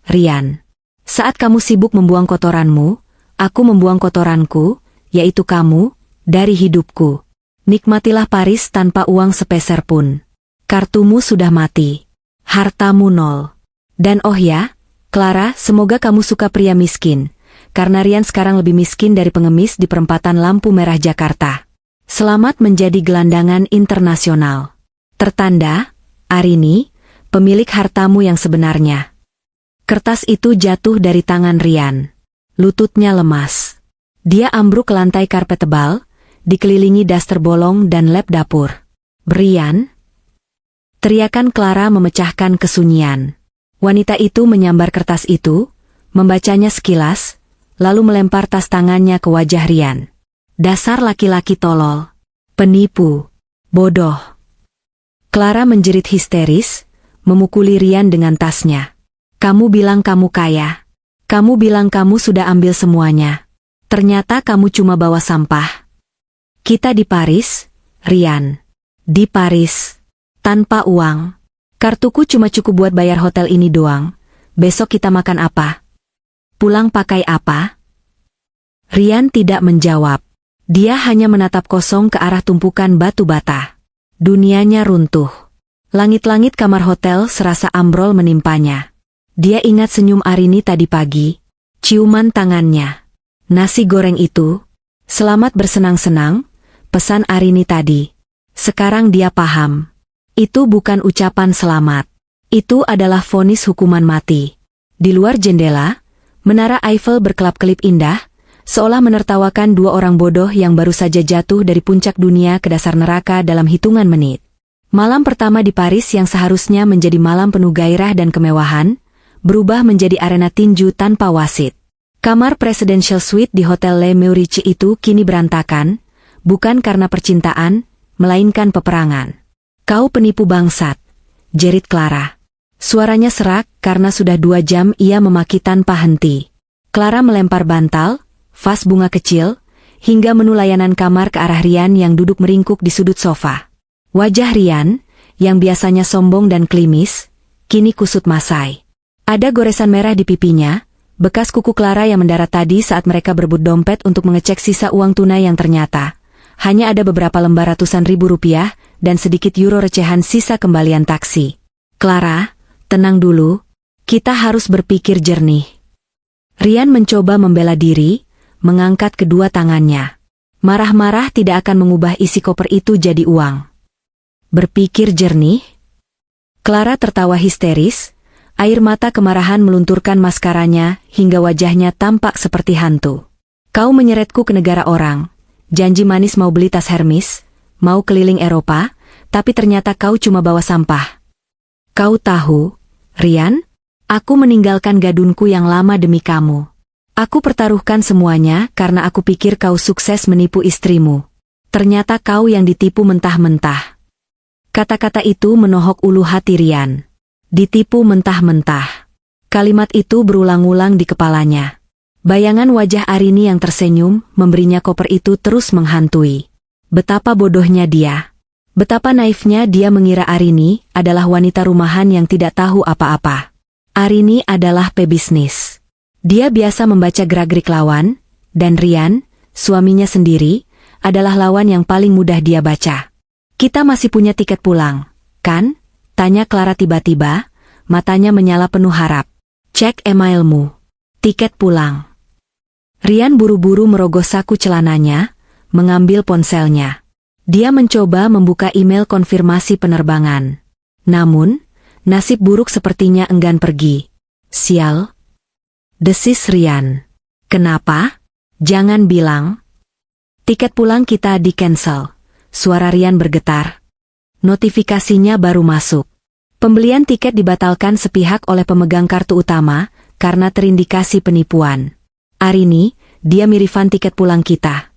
Rian. Saat kamu sibuk membuang kotoranmu, aku membuang kotoranku, yaitu kamu, dari hidupku. Nikmatilah Paris tanpa uang sepeser pun. Kartumu sudah mati. Hartamu nol. Dan oh ya, Clara, semoga kamu suka pria miskin. Karena Rian sekarang lebih miskin dari pengemis di perempatan lampu merah Jakarta. Selamat menjadi gelandangan internasional. Tertanda, Arini, pemilik hartamu yang sebenarnya. Kertas itu jatuh dari tangan Rian. Lututnya lemas. Dia ambruk ke lantai karpet tebal, dikelilingi daster bolong dan lap dapur. Rian? Teriakan Clara memecahkan kesunyian. Wanita itu menyambar kertas itu, membacanya sekilas, lalu melempar tas tangannya ke wajah Rian. Dasar laki-laki tolol. Penipu. Bodoh. Clara menjerit histeris, memukuli Rian dengan tasnya. Kamu bilang kamu kaya. Kamu bilang kamu sudah ambil semuanya. Ternyata kamu cuma bawa sampah. Kita di Paris, Rian. Di Paris. Tanpa uang. Kartuku cuma cukup buat bayar hotel ini doang. Besok kita makan apa? Pulang pakai apa? Rian tidak menjawab. Dia hanya menatap kosong ke arah tumpukan batu bata. Dunianya runtuh. Langit-langit kamar hotel serasa ambrol menimpanya. Dia ingat senyum Arini tadi pagi, ciuman tangannya, nasi goreng itu. Selamat bersenang-senang, pesan Arini tadi. Sekarang dia paham. Itu bukan ucapan selamat. Itu adalah vonis hukuman mati. Di luar jendela, menara Eiffel berkelap-kelip indah, seolah menertawakan dua orang bodoh yang baru saja jatuh dari puncak dunia ke dasar neraka dalam hitungan menit. Malam pertama di Paris yang seharusnya menjadi malam penuh gairah dan kemewahan, berubah menjadi arena tinju tanpa wasit. Kamar presidential suite di Hotel Le Meurice itu kini berantakan, bukan karena percintaan, melainkan peperangan. Kau penipu bangsat, jerit Clara. Suaranya serak karena sudah 2 jam ia memaki tanpa henti. Clara melempar bantal, vas bunga kecil, hingga menu layanan kamar ke arah Rian yang duduk meringkuk di sudut sofa. Wajah Rian, yang biasanya sombong dan klimis, kini kusut masai. Ada goresan merah di pipinya, bekas kuku Clara yang mendarat tadi saat mereka berebut dompet untuk mengecek sisa uang tunai yang ternyata hanya ada beberapa lembar ratusan ribu rupiah dan sedikit euro recehan sisa kembalian taksi. Clara, tenang dulu, kita harus berpikir jernih. Rian mencoba membela diri, mengangkat kedua tangannya. Marah-marah tidak akan mengubah isi koper itu jadi uang. Berpikir jernih? Clara tertawa histeris, air mata kemarahan melunturkan maskaranya hingga wajahnya tampak seperti hantu. Kau menyeretku ke negara orang, janji manis mau beli tas Hermes, mau keliling Eropa, tapi ternyata kau cuma bawa sampah. Kau tahu, Rian, aku meninggalkan gadunku yang lama demi kamu. Aku pertaruhkan semuanya karena aku pikir kau sukses menipu istrimu. Ternyata kau yang ditipu mentah-mentah. Kata-kata itu menohok ulu hati Rian. Ditipu mentah-mentah. Kalimat itu berulang-ulang di kepalanya. Bayangan wajah Arini yang tersenyum memberinya koper itu terus menghantui. Betapa bodohnya dia. Betapa naifnya dia mengira Arini adalah wanita rumahan yang tidak tahu apa-apa. Arini adalah pebisnis. Dia biasa membaca gerak-gerik lawan, dan Rian, suaminya sendiri, adalah lawan yang paling mudah dia baca. Kita masih punya tiket pulang, kan? Tanya Clara tiba-tiba, matanya menyala penuh harap. Cek emailmu. Tiket pulang. Rian buru-buru merogoh saku celananya, mengambil ponselnya. Dia mencoba membuka email konfirmasi penerbangan. Namun, nasib buruk sepertinya enggan pergi. Sial. Desis Rian. Kenapa? Jangan bilang. Tiket pulang kita di-cancel. Suara Rian bergetar. Notifikasinya baru masuk. Pembelian tiket dibatalkan sepihak oleh pemegang kartu utama, karena terindikasi penipuan. Arini, dia mirifan tiket pulang kita.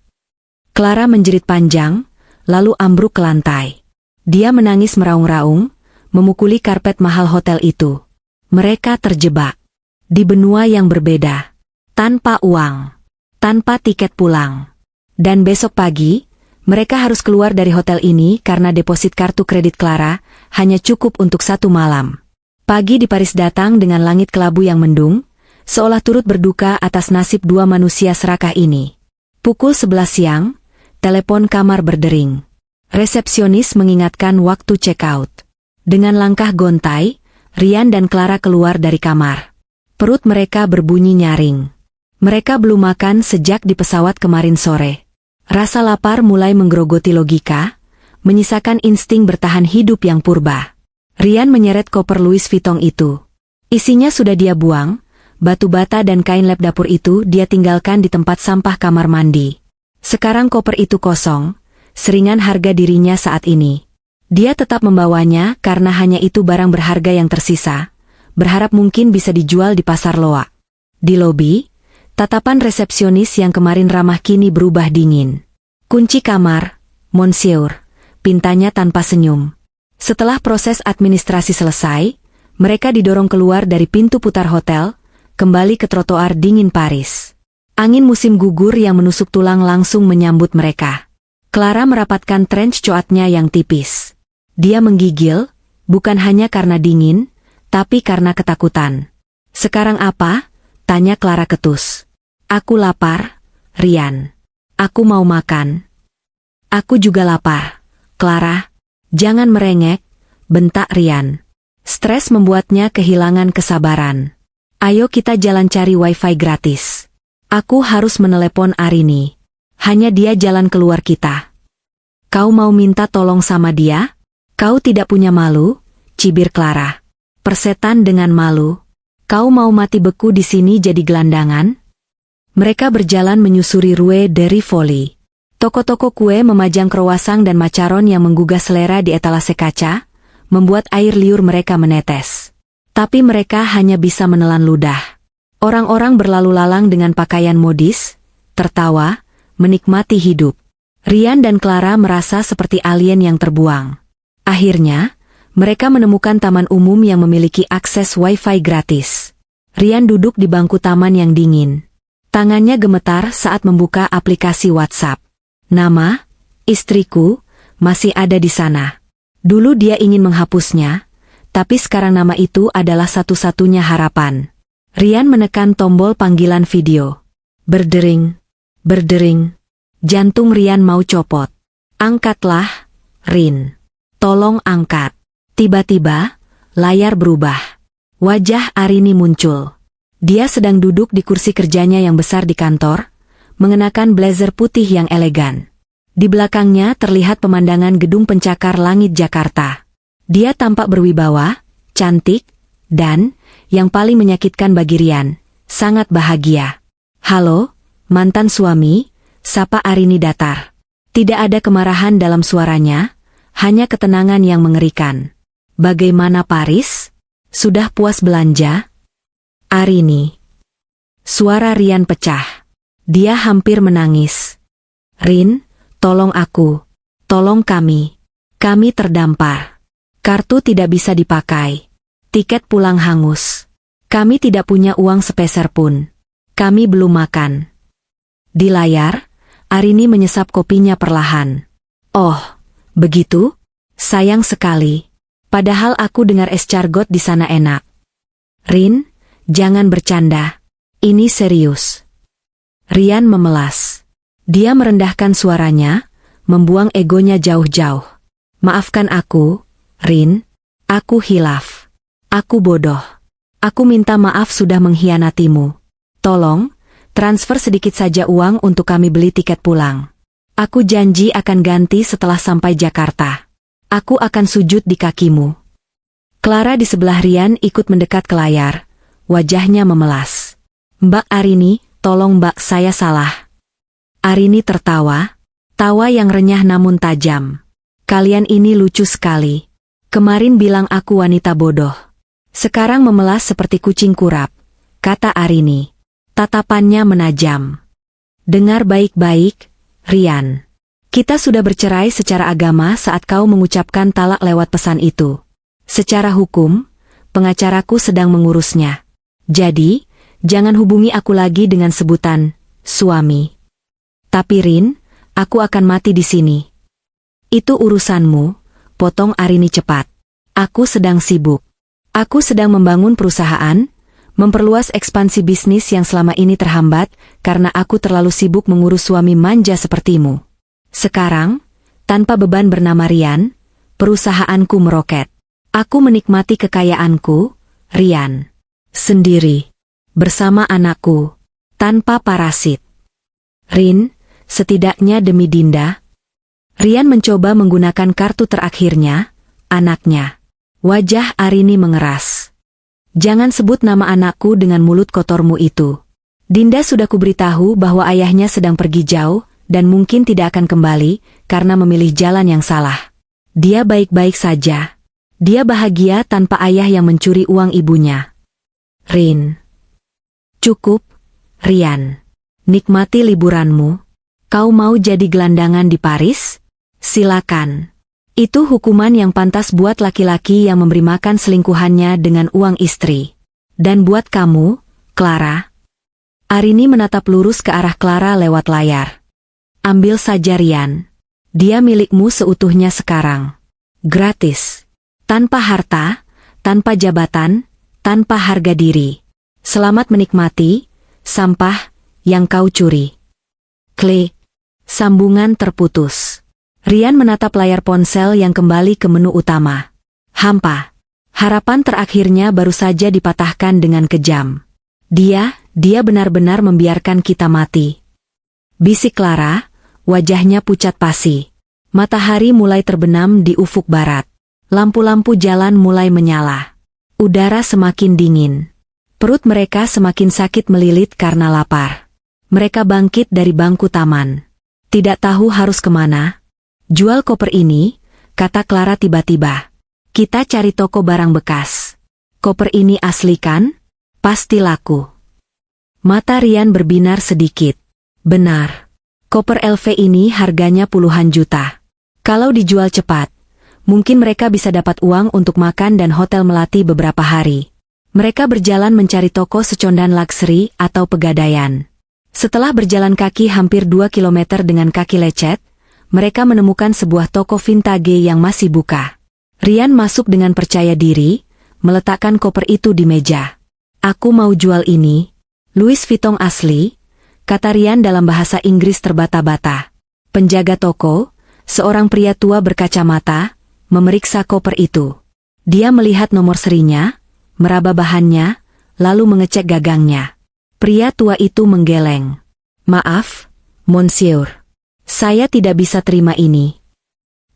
Clara menjerit panjang, lalu ambruk ke lantai. Dia menangis meraung-raung, memukuli karpet mahal hotel itu. Mereka terjebak. Di benua yang berbeda. Tanpa uang. Tanpa tiket pulang. Dan besok pagi, mereka harus keluar dari hotel ini karena deposit kartu kredit Clara hanya cukup untuk 1 malam. Pagi di Paris datang dengan langit kelabu yang mendung, seolah turut berduka atas nasib 2 manusia serakah ini. Pukul 11 siang, telepon kamar berdering. Resepsionis mengingatkan waktu check-out. Dengan langkah gontai, Rian dan Clara keluar dari kamar. Perut mereka berbunyi nyaring. Mereka belum makan sejak di pesawat kemarin sore. Rasa lapar mulai menggerogoti logika, menyisakan insting bertahan hidup yang purba. Rian menyeret koper Louis Vuitton itu. Isinya sudah dia buang. Batu bata dan kain lap dapur itu dia tinggalkan di tempat sampah kamar mandi. Sekarang koper itu kosong, seringan harga dirinya saat ini. Dia tetap membawanya karena hanya itu barang berharga yang tersisa, berharap mungkin bisa dijual di pasar loak. Di lobi, tatapan resepsionis yang kemarin ramah kini berubah dingin. Kunci kamar, Monsieur, pintanya tanpa senyum. Setelah proses administrasi selesai, mereka didorong keluar dari pintu putar hotel, kembali ke trotoar dingin Paris. Angin musim gugur yang menusuk tulang langsung menyambut mereka. Clara merapatkan trench coatnya yang tipis. Dia menggigil, bukan hanya karena dingin, tapi karena ketakutan. Sekarang apa? Tanya Clara ketus. Aku lapar, Rian. Aku mau makan. Aku juga lapar. Clara, jangan merengek, bentak Rian. Stres membuatnya kehilangan kesabaran. Ayo kita jalan cari wifi gratis. Aku harus menelepon Arini. Hanya dia jalan keluar kita. Kau mau minta tolong sama dia? Kau tidak punya malu? Cibir Clara. Persetan dengan malu. Kau mau mati beku di sini jadi gelandangan? Mereka berjalan menyusuri Rue de Rivoli. Toko-toko kue memajang kroasang dan macaron yang menggugah selera di etalase kaca, membuat air liur mereka menetes. Tapi mereka hanya bisa menelan ludah. Orang-orang berlalu lalang dengan pakaian modis, tertawa, menikmati hidup. Rian dan Clara merasa seperti alien yang terbuang. Akhirnya, mereka menemukan taman umum yang memiliki akses wifi gratis. Rian duduk di bangku taman yang dingin. Tangannya gemetar saat membuka aplikasi WhatsApp. Nama, istriku, masih ada di sana. Dulu dia ingin menghapusnya, tapi sekarang nama itu adalah satu-satunya harapan. Rian menekan tombol panggilan video. Berdering, berdering. Jantung Rian mau copot. Angkatlah, Rin. Tolong angkat. Tiba-tiba, layar berubah. Wajah Arini muncul. Dia sedang duduk di kursi kerjanya yang besar di kantor, mengenakan blazer putih yang elegan. Di belakangnya terlihat pemandangan gedung pencakar langit Jakarta. Dia tampak berwibawa, cantik, dan, yang paling menyakitkan bagi Rian, sangat bahagia. "Halo, mantan suami," sapa Arini datar. Tidak ada kemarahan dalam suaranya, hanya ketenangan yang mengerikan. "Bagaimana Paris? Sudah puas belanja?" "Arini." Suara Rian pecah. Dia hampir menangis. "Rin, tolong aku. Tolong kami. Kami terdampar. Kartu tidak bisa dipakai. Tiket pulang hangus. Kami tidak punya uang sepeser pun. Kami belum makan." Di layar, Arini menyesap kopinya perlahan. "Oh, begitu? Sayang sekali. Padahal aku dengar escargot di sana enak." "Rin, jangan bercanda. Ini serius." Rian memelas. Dia merendahkan suaranya, membuang egonya jauh-jauh. "Maafkan aku, Rin. Aku hilaf. Aku bodoh. Aku minta maaf sudah mengkhianatimu. Tolong, transfer sedikit saja uang untuk kami beli tiket pulang. Aku janji akan ganti setelah sampai Jakarta. Aku akan sujud di kakimu." Clara di sebelah Rian ikut mendekat ke layar. Wajahnya memelas. "Mbak Arini, tolong Mbak, saya salah." Arini tertawa, tawa yang renyah namun tajam. "Kalian ini lucu sekali. Kemarin bilang aku wanita bodoh. Sekarang memelas seperti kucing kurap," kata Arini. Tatapannya menajam. "Dengar baik-baik, Rian. Kita sudah bercerai secara agama saat kau mengucapkan talak lewat pesan itu. Secara hukum, pengacaraku sedang mengurusnya. Jadi, jangan hubungi aku lagi dengan sebutan suami. Tapi Rin, aku akan mati di sini." "Itu urusanmu," potong Arini cepat. "Aku sedang sibuk. Aku sedang membangun perusahaan, memperluas ekspansi bisnis yang selama ini terhambat karena aku terlalu sibuk mengurus suami manja sepertimu. Sekarang, tanpa beban bernama Rian, perusahaanku meroket. Aku menikmati kekayaanku, Rian, sendiri, bersama anakku, tanpa parasit. Rin, setidaknya demi Dinda." Rian mencoba menggunakan kartu terakhirnya, anaknya. Wajah Arini mengeras. "Jangan sebut nama anakku dengan mulut kotormu itu. Dinda sudah kuberitahu bahwa ayahnya sedang pergi jauh, dan mungkin tidak akan kembali, karena memilih jalan yang salah. Dia baik-baik saja. Dia bahagia tanpa ayah yang mencuri uang ibunya. Rin." "Cukup, Rian. Nikmati liburanmu. Kau mau jadi gelandangan di Paris? Silakan. Itu hukuman yang pantas buat laki-laki yang memberi makan selingkuhannya dengan uang istri. Dan buat kamu, Clara." Arini menatap lurus ke arah Clara lewat layar. "Ambil saja Rian. Dia milikmu seutuhnya sekarang. Gratis. Tanpa harta, tanpa jabatan, tanpa harga diri. Selamat menikmati, sampah, yang kau curi." Klik. Sambungan terputus. Rian menatap layar ponsel yang kembali ke menu utama. Hampa. Harapan terakhirnya baru saja dipatahkan dengan kejam. Dia benar-benar membiarkan kita mati." Bisik Clara, wajahnya pucat pasi. Matahari mulai terbenam di ufuk barat. Lampu-lampu jalan mulai menyala. Udara semakin dingin. Perut mereka semakin sakit melilit karena lapar. Mereka bangkit dari bangku taman. Tidak tahu harus kemana. "Jual koper ini," kata Clara tiba-tiba. "Kita cari toko barang bekas. Koper ini asli kan? Pasti laku." Mata Rian berbinar sedikit. "Benar. Koper LV ini harganya puluhan juta. Kalau dijual cepat, mungkin mereka bisa dapat uang untuk makan dan hotel melati beberapa hari. Mereka berjalan mencari toko secondan lakseri atau pegadaian. Setelah berjalan kaki hampir 2 kilometer dengan kaki lecet, mereka menemukan sebuah toko vintage yang masih buka. Rian masuk dengan percaya diri, meletakkan koper itu di meja. "Aku mau jual ini. Louis Vuitton asli," kata Rian dalam bahasa Inggris terbata-bata. Penjaga toko, seorang pria tua berkacamata, memeriksa koper itu. Dia melihat nomor serinya, meraba bahannya, lalu mengecek gagangnya. Pria tua itu menggeleng. "Maaf, Monsieur. Saya tidak bisa terima ini."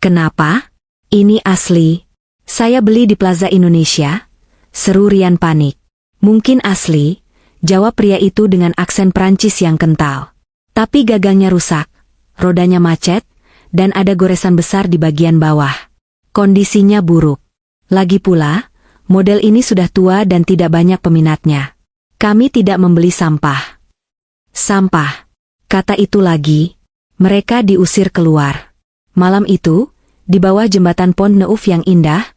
"Kenapa? Ini asli. Saya beli di Plaza Indonesia," seru Rian panik. "Mungkin asli," jawab pria itu dengan aksen Prancis yang kental. "Tapi gagangnya rusak, rodanya macet, dan ada goresan besar di bagian bawah. Kondisinya buruk. Lagi pula, model ini sudah tua dan tidak banyak peminatnya. Kami tidak membeli sampah." "Sampah," kata itu lagi. Mereka diusir keluar. Malam itu, di bawah jembatan Pont Neuf yang indah,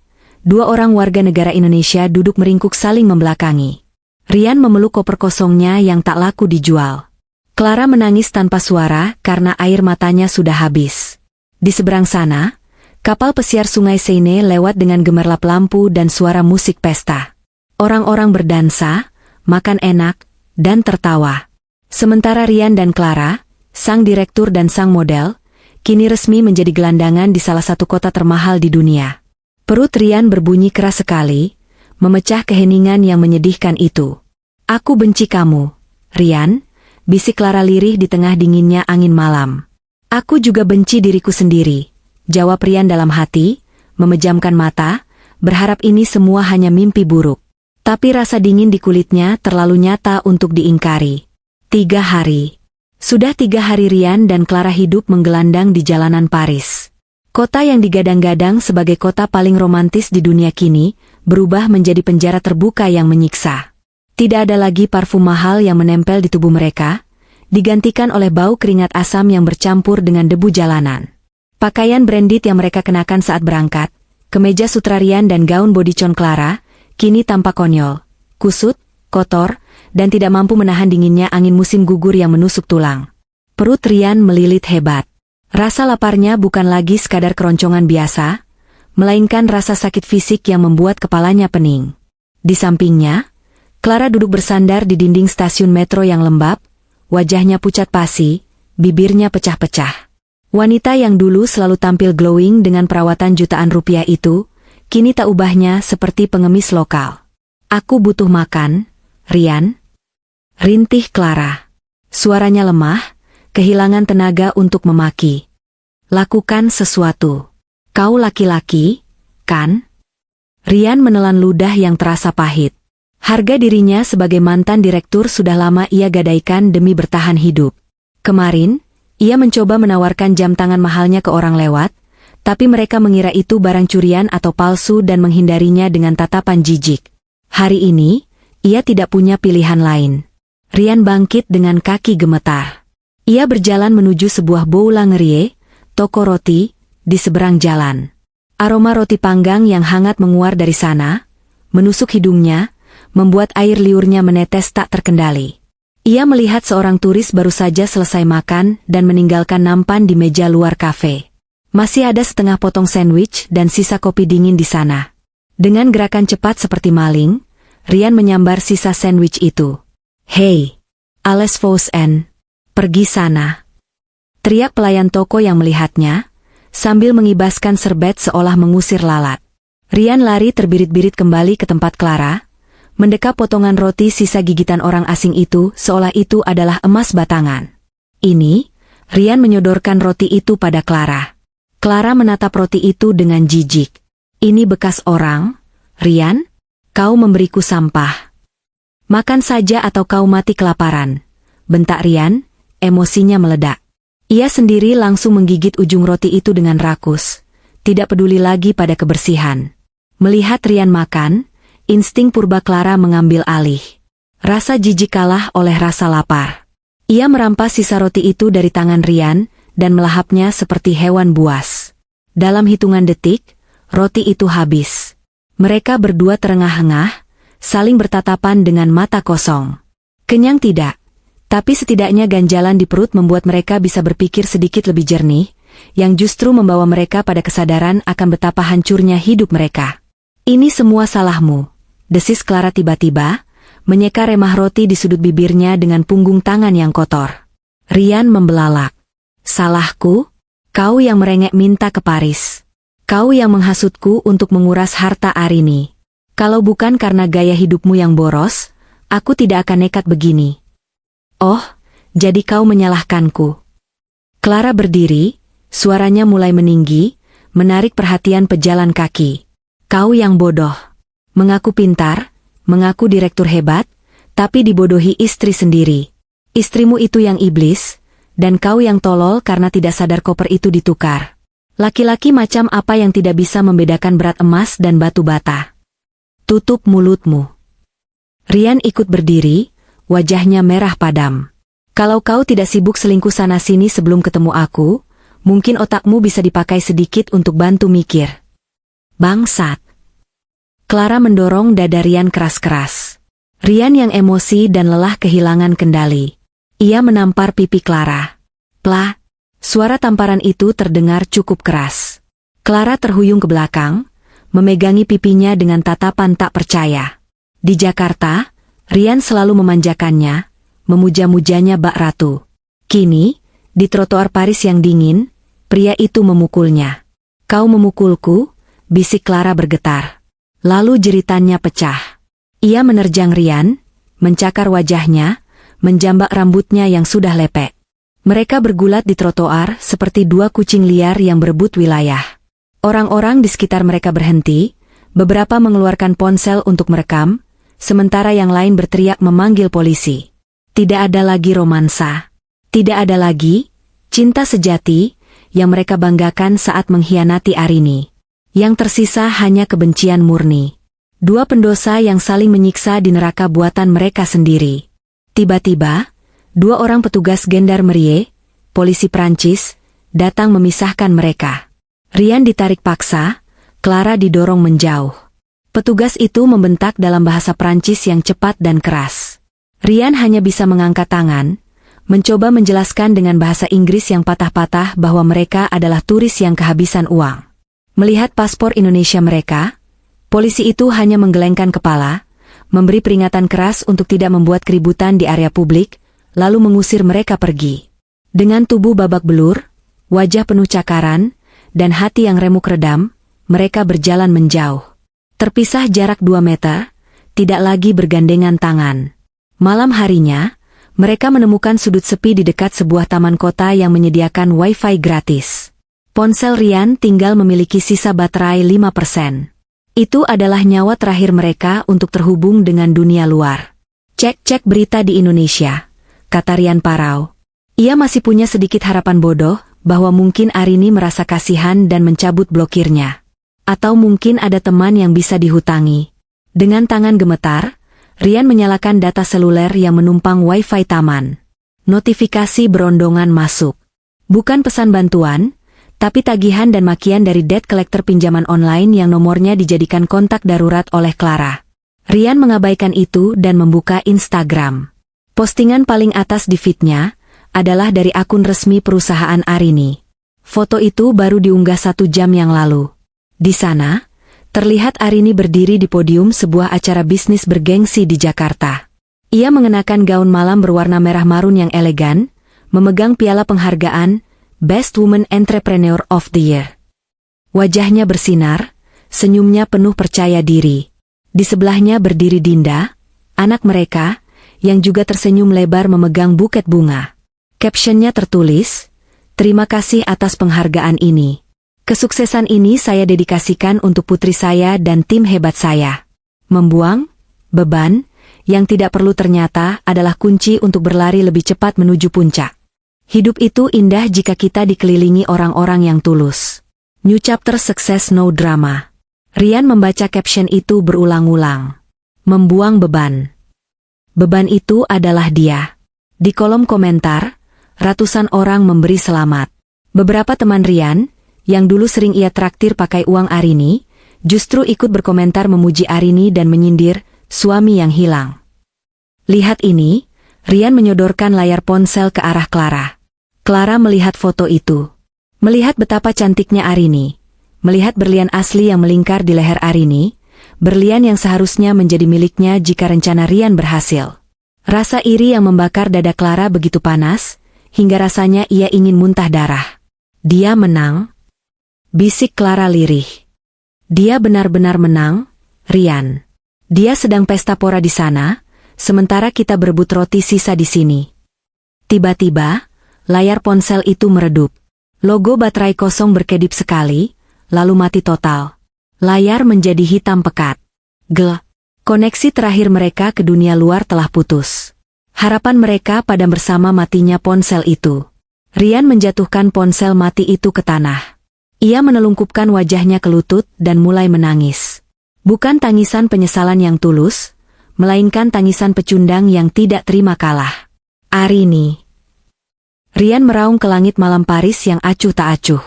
2 orang warga negara Indonesia duduk meringkuk saling membelakangi. Rian memeluk koper kosongnya yang tak laku dijual. Clara menangis tanpa suara karena air matanya sudah habis. Di seberang sana, kapal pesiar Sungai Seine lewat dengan gemerlap lampu dan suara musik pesta. Orang-orang berdansa, makan enak, dan tertawa. Sementara Rian dan Clara, sang direktur dan sang model, kini resmi menjadi gelandangan di salah satu kota termahal di dunia. Perut Rian berbunyi keras sekali, memecah keheningan yang menyedihkan itu. "Aku benci kamu, Rian," bisik Clara lirih di tengah dinginnya angin malam. "Aku juga benci diriku sendiri," jawab Rian dalam hati, memejamkan mata, berharap ini semua hanya mimpi buruk. Tapi rasa dingin di kulitnya terlalu nyata untuk diingkari. 3 hari. Sudah 3 hari Rian dan Clara hidup menggelandang di jalanan Paris. Kota yang digadang-gadang sebagai kota paling romantis di dunia kini, berubah menjadi penjara terbuka yang menyiksa. Tidak ada lagi parfum mahal yang menempel di tubuh mereka, digantikan oleh bau keringat asam yang bercampur dengan debu jalanan. Pakaian branded yang mereka kenakan saat berangkat, kemeja sutra Rian dan gaun bodycon Clara, kini tampak konyol, kusut, kotor, dan tidak mampu menahan dinginnya angin musim gugur yang menusuk tulang. Perut Rian melilit hebat. Rasa laparnya bukan lagi sekadar keroncongan biasa, melainkan rasa sakit fisik yang membuat kepalanya pening. Di sampingnya, Clara duduk bersandar di dinding stasiun metro yang lembab, wajahnya pucat pasi, bibirnya pecah-pecah. Wanita yang dulu selalu tampil glowing dengan perawatan jutaan rupiah itu, kini tak ubahnya seperti pengemis lokal. "Aku butuh makan, Rian," rintih Clara. Suaranya lemah, kehilangan tenaga untuk memaki. "Lakukan sesuatu. Kau laki-laki, kan?" Rian menelan ludah yang terasa pahit. Harga dirinya sebagai mantan direktur sudah lama ia gadaikan demi bertahan hidup. Kemarin, ia mencoba menawarkan jam tangan mahalnya ke orang lewat, tapi mereka mengira itu barang curian atau palsu dan menghindarinya dengan tatapan jijik. Hari ini, ia tidak punya pilihan lain. Rian bangkit dengan kaki gemetar. Ia berjalan menuju sebuah boulangerie, toko roti, di seberang jalan. Aroma roti panggang yang hangat menguar dari sana, menusuk hidungnya, membuat air liurnya menetes tak terkendali. Ia melihat seorang turis baru saja selesai makan dan meninggalkan nampan di meja luar kafe. Masih ada setengah potong sandwich dan sisa kopi dingin di sana. Dengan gerakan cepat seperti maling, Rian menyambar sisa sandwich itu. "Hei, allez vous en, pergi sana," teriak pelayan toko yang melihatnya, sambil mengibaskan serbet seolah mengusir lalat. Rian lari terbirit-birit kembali ke tempat Clara, mendekap potongan roti sisa gigitan orang asing itu seolah itu adalah emas batangan. Ini, Rian menyodorkan roti itu pada Clara. Clara menatap roti itu dengan jijik. "Ini bekas orang, Rian? Kau memberiku sampah. Makan saja atau kau mati kelaparan," bentak Rian, emosinya meledak. Ia sendiri langsung menggigit ujung roti itu dengan rakus, tidak peduli lagi pada kebersihan. Melihat Rian makan, insting purba Clara mengambil alih. Rasa jijik kalah oleh rasa lapar. Ia merampas sisa roti itu dari tangan Rian, dan melahapnya seperti hewan buas. Dalam hitungan detik, roti itu habis. Mereka berdua terengah-engah, saling bertatapan dengan mata kosong. Kenyang tidak, tapi setidaknya ganjalan di perut membuat mereka bisa berpikir sedikit lebih jernih, yang justru membawa mereka pada kesadaran akan betapa hancurnya hidup mereka. "Ini semua salahmu," desis Clara tiba-tiba, menyeka remah roti di sudut bibirnya dengan punggung tangan yang kotor. Rian membelalak. "Salahku? Kau yang merengek minta ke Paris. Kau yang menghasutku untuk menguras harta Arini. Kalau bukan karena gaya hidupmu yang boros, aku tidak akan nekat begini." "Oh, jadi kau menyalahkanku." Clara berdiri, suaranya mulai meninggi, menarik perhatian pejalan kaki. "Kau yang bodoh. Mengaku pintar, mengaku direktur hebat, tapi dibodohi istri sendiri. Istrimu itu yang iblis, dan kau yang tolol karena tidak sadar koper itu ditukar. Laki-laki macam apa yang tidak bisa membedakan berat emas dan batu bata? Tutup mulutmu." Rian ikut berdiri, wajahnya merah padam. "Kalau kau tidak sibuk selingkuh sana-sini sebelum ketemu aku, mungkin otakmu bisa dipakai sedikit untuk bantu mikir." "Bangsat!" Clara mendorong dada Rian keras-keras. Rian yang emosi dan lelah kehilangan kendali. Ia menampar pipi Clara. "Plah!" Suara tamparan itu terdengar cukup keras. Clara terhuyung ke belakang, memegangi pipinya dengan tatapan tak percaya. Di Jakarta, Rian selalu memanjakannya, memuja-mujanya bak ratu. Kini, di trotoar Paris yang dingin, pria itu memukulnya. "Kau memukulku?" bisik Clara bergetar. Lalu jeritannya pecah. Ia menerjang Rian, mencakar wajahnya, menjambak rambutnya yang sudah lepek. Mereka bergulat di trotoar seperti dua kucing liar yang berebut wilayah. Orang-orang di sekitar mereka berhenti, beberapa mengeluarkan ponsel untuk merekam, sementara yang lain berteriak memanggil polisi. Tidak ada lagi romansa. Tidak ada lagi cinta sejati yang mereka banggakan saat mengkhianati Arini. Yang tersisa hanya kebencian murni. Dua pendosa yang saling menyiksa di neraka buatan mereka sendiri. Tiba-tiba, dua orang petugas gendarmerie, polisi Prancis, datang memisahkan mereka. Rian ditarik paksa, Clara didorong menjauh. Petugas itu membentak dalam bahasa Prancis yang cepat dan keras. Rian hanya bisa mengangkat tangan, mencoba menjelaskan dengan bahasa Inggris yang patah-patah bahwa mereka adalah turis yang kehabisan uang. Melihat paspor Indonesia mereka, polisi itu hanya menggelengkan kepala, memberi peringatan keras untuk tidak membuat keributan di area publik, lalu mengusir mereka pergi. Dengan tubuh babak belur, wajah penuh cakaran, dan hati yang remuk redam, mereka berjalan menjauh. Terpisah jarak 2 meter, tidak lagi bergandengan tangan. Malam harinya, mereka menemukan sudut sepi di dekat sebuah taman kota yang menyediakan wifi gratis. Ponsel Rian tinggal memiliki sisa baterai 5%. Itu adalah nyawa terakhir mereka untuk terhubung dengan dunia luar. "Cek-cek berita di Indonesia," kata Rian parau. Ia masih punya sedikit harapan bodoh bahwa mungkin Arini merasa kasihan dan mencabut blokirnya. Atau mungkin ada teman yang bisa dihutangi. Dengan tangan gemetar, Rian menyalakan data seluler yang menumpang wifi taman. Notifikasi berondongan masuk. Bukan pesan bantuan, tapi tagihan dan makian dari debt collector pinjaman online yang nomornya dijadikan kontak darurat oleh Clara. Rian mengabaikan itu dan membuka Instagram. Postingan paling atas di feed-nya adalah dari akun resmi perusahaan Arini. Foto itu baru diunggah 1 jam yang lalu. Di sana, terlihat Arini berdiri di podium sebuah acara bisnis bergengsi di Jakarta. Ia mengenakan gaun malam berwarna merah marun yang elegan, memegang piala penghargaan Best Woman Entrepreneur of the Year. Wajahnya bersinar, senyumnya penuh percaya diri. Di sebelahnya berdiri Dinda, anak mereka, yang juga tersenyum lebar memegang buket bunga. Captionnya tertulis, "Terima kasih atas penghargaan ini. Kesuksesan ini saya dedikasikan untuk putri saya dan tim hebat saya." Membuang beban yang tidak perlu ternyata adalah kunci untuk berlari lebih cepat menuju puncak. Hidup itu indah jika kita dikelilingi orang-orang yang tulus. New chapter success no drama. Rian membaca caption itu berulang-ulang. Membuang beban. Beban itu adalah dia. Di kolom komentar, ratusan orang memberi selamat. Beberapa teman Rian, yang dulu sering ia traktir pakai uang Arini, justru ikut berkomentar memuji Arini dan menyindir suami yang hilang. Lihat ini, Rian menyodorkan layar ponsel ke arah Clara. Clara melihat foto itu. Melihat betapa cantiknya Arini. Melihat berlian asli yang melingkar di leher Arini, berlian yang seharusnya menjadi miliknya jika rencana Rian berhasil. Rasa iri yang membakar dada Clara begitu panas, hingga rasanya ia ingin muntah darah. Dia menang, bisik Clara lirih. Dia benar-benar menang, Rian. Dia sedang pesta pora di sana, sementara kita berebut roti sisa di sini. Tiba-tiba, layar ponsel itu meredup. Logo baterai kosong berkedip sekali, lalu mati total. Layar menjadi hitam pekat. Koneksi terakhir mereka ke dunia luar telah putus. Harapan mereka padam bersama matinya ponsel itu. Rian menjatuhkan ponsel mati itu ke tanah. Ia menelungkupkan wajahnya ke lutut dan mulai menangis. Bukan tangisan penyesalan yang tulus, melainkan tangisan pecundang yang tidak terima kalah. Arini. Rian meraung ke langit malam Paris yang acuh tak acuh.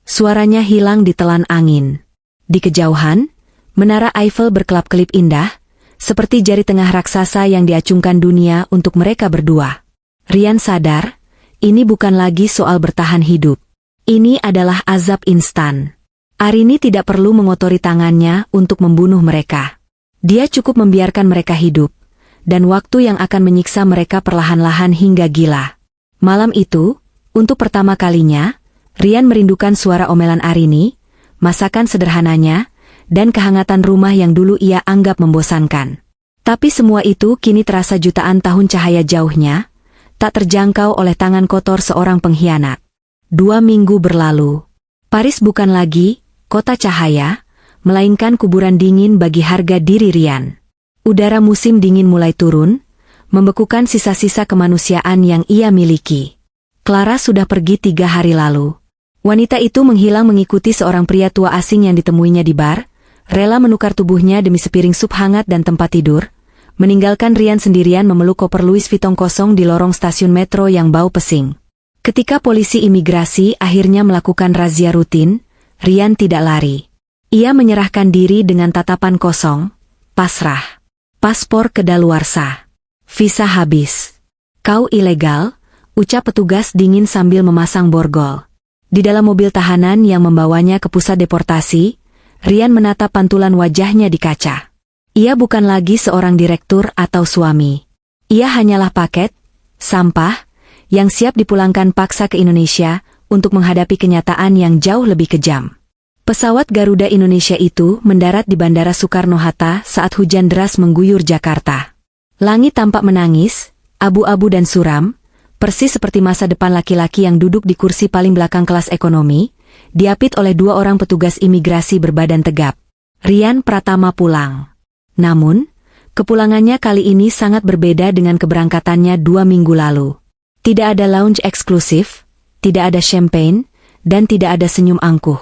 Suaranya hilang ditelan angin. Di kejauhan, menara Eiffel berkelap-kelip indah, seperti jari tengah raksasa yang diacungkan dunia untuk mereka berdua. Rian sadar, ini bukan lagi soal bertahan hidup. Ini adalah azab instan. Arini tidak perlu mengotori tangannya untuk membunuh mereka. Dia cukup membiarkan mereka hidup, dan waktu yang akan menyiksa mereka perlahan-lahan hingga gila. Malam itu, untuk pertama kalinya, Rian merindukan suara omelan Arini, masakan sederhananya, dan kehangatan rumah yang dulu ia anggap membosankan. Tapi semua itu kini terasa jutaan tahun cahaya jauhnya, tak terjangkau oleh tangan kotor seorang pengkhianat. 2 minggu berlalu. Paris bukan lagi kota cahaya, melainkan kuburan dingin bagi harga diri Rian. Udara musim dingin mulai turun, membekukan sisa-sisa kemanusiaan yang ia miliki. Clara sudah pergi 3 hari lalu. Wanita itu menghilang mengikuti seorang pria tua asing yang ditemuinya di bar, rela menukar tubuhnya demi sepiring sup hangat dan tempat tidur, meninggalkan Rian sendirian memeluk koper Louis Vuitton kosong di lorong stasiun metro yang bau pesing. Ketika polisi imigrasi akhirnya melakukan razia rutin, Rian tidak lari. Ia menyerahkan diri dengan tatapan kosong, pasrah. Paspor kedaluarsa. Visa habis. Kau ilegal, ucap petugas dingin sambil memasang borgol. Di dalam mobil tahanan yang membawanya ke pusat deportasi, Rian menatap pantulan wajahnya di kaca. Ia bukan lagi seorang direktur atau suami. Ia hanyalah paket, sampah, yang siap dipulangkan paksa ke Indonesia untuk menghadapi kenyataan yang jauh lebih kejam. Pesawat Garuda Indonesia itu mendarat di Bandara Soekarno-Hatta saat hujan deras mengguyur Jakarta. Langit tampak menangis, abu-abu dan suram, persis seperti masa depan laki-laki yang duduk di kursi paling belakang kelas ekonomi, diapit oleh 2 orang petugas imigrasi berbadan tegap. Rian Pratama pulang. Namun, kepulangannya kali ini sangat berbeda dengan keberangkatannya 2 minggu lalu. Tidak ada lounge eksklusif, tidak ada champagne, dan tidak ada senyum angkuh.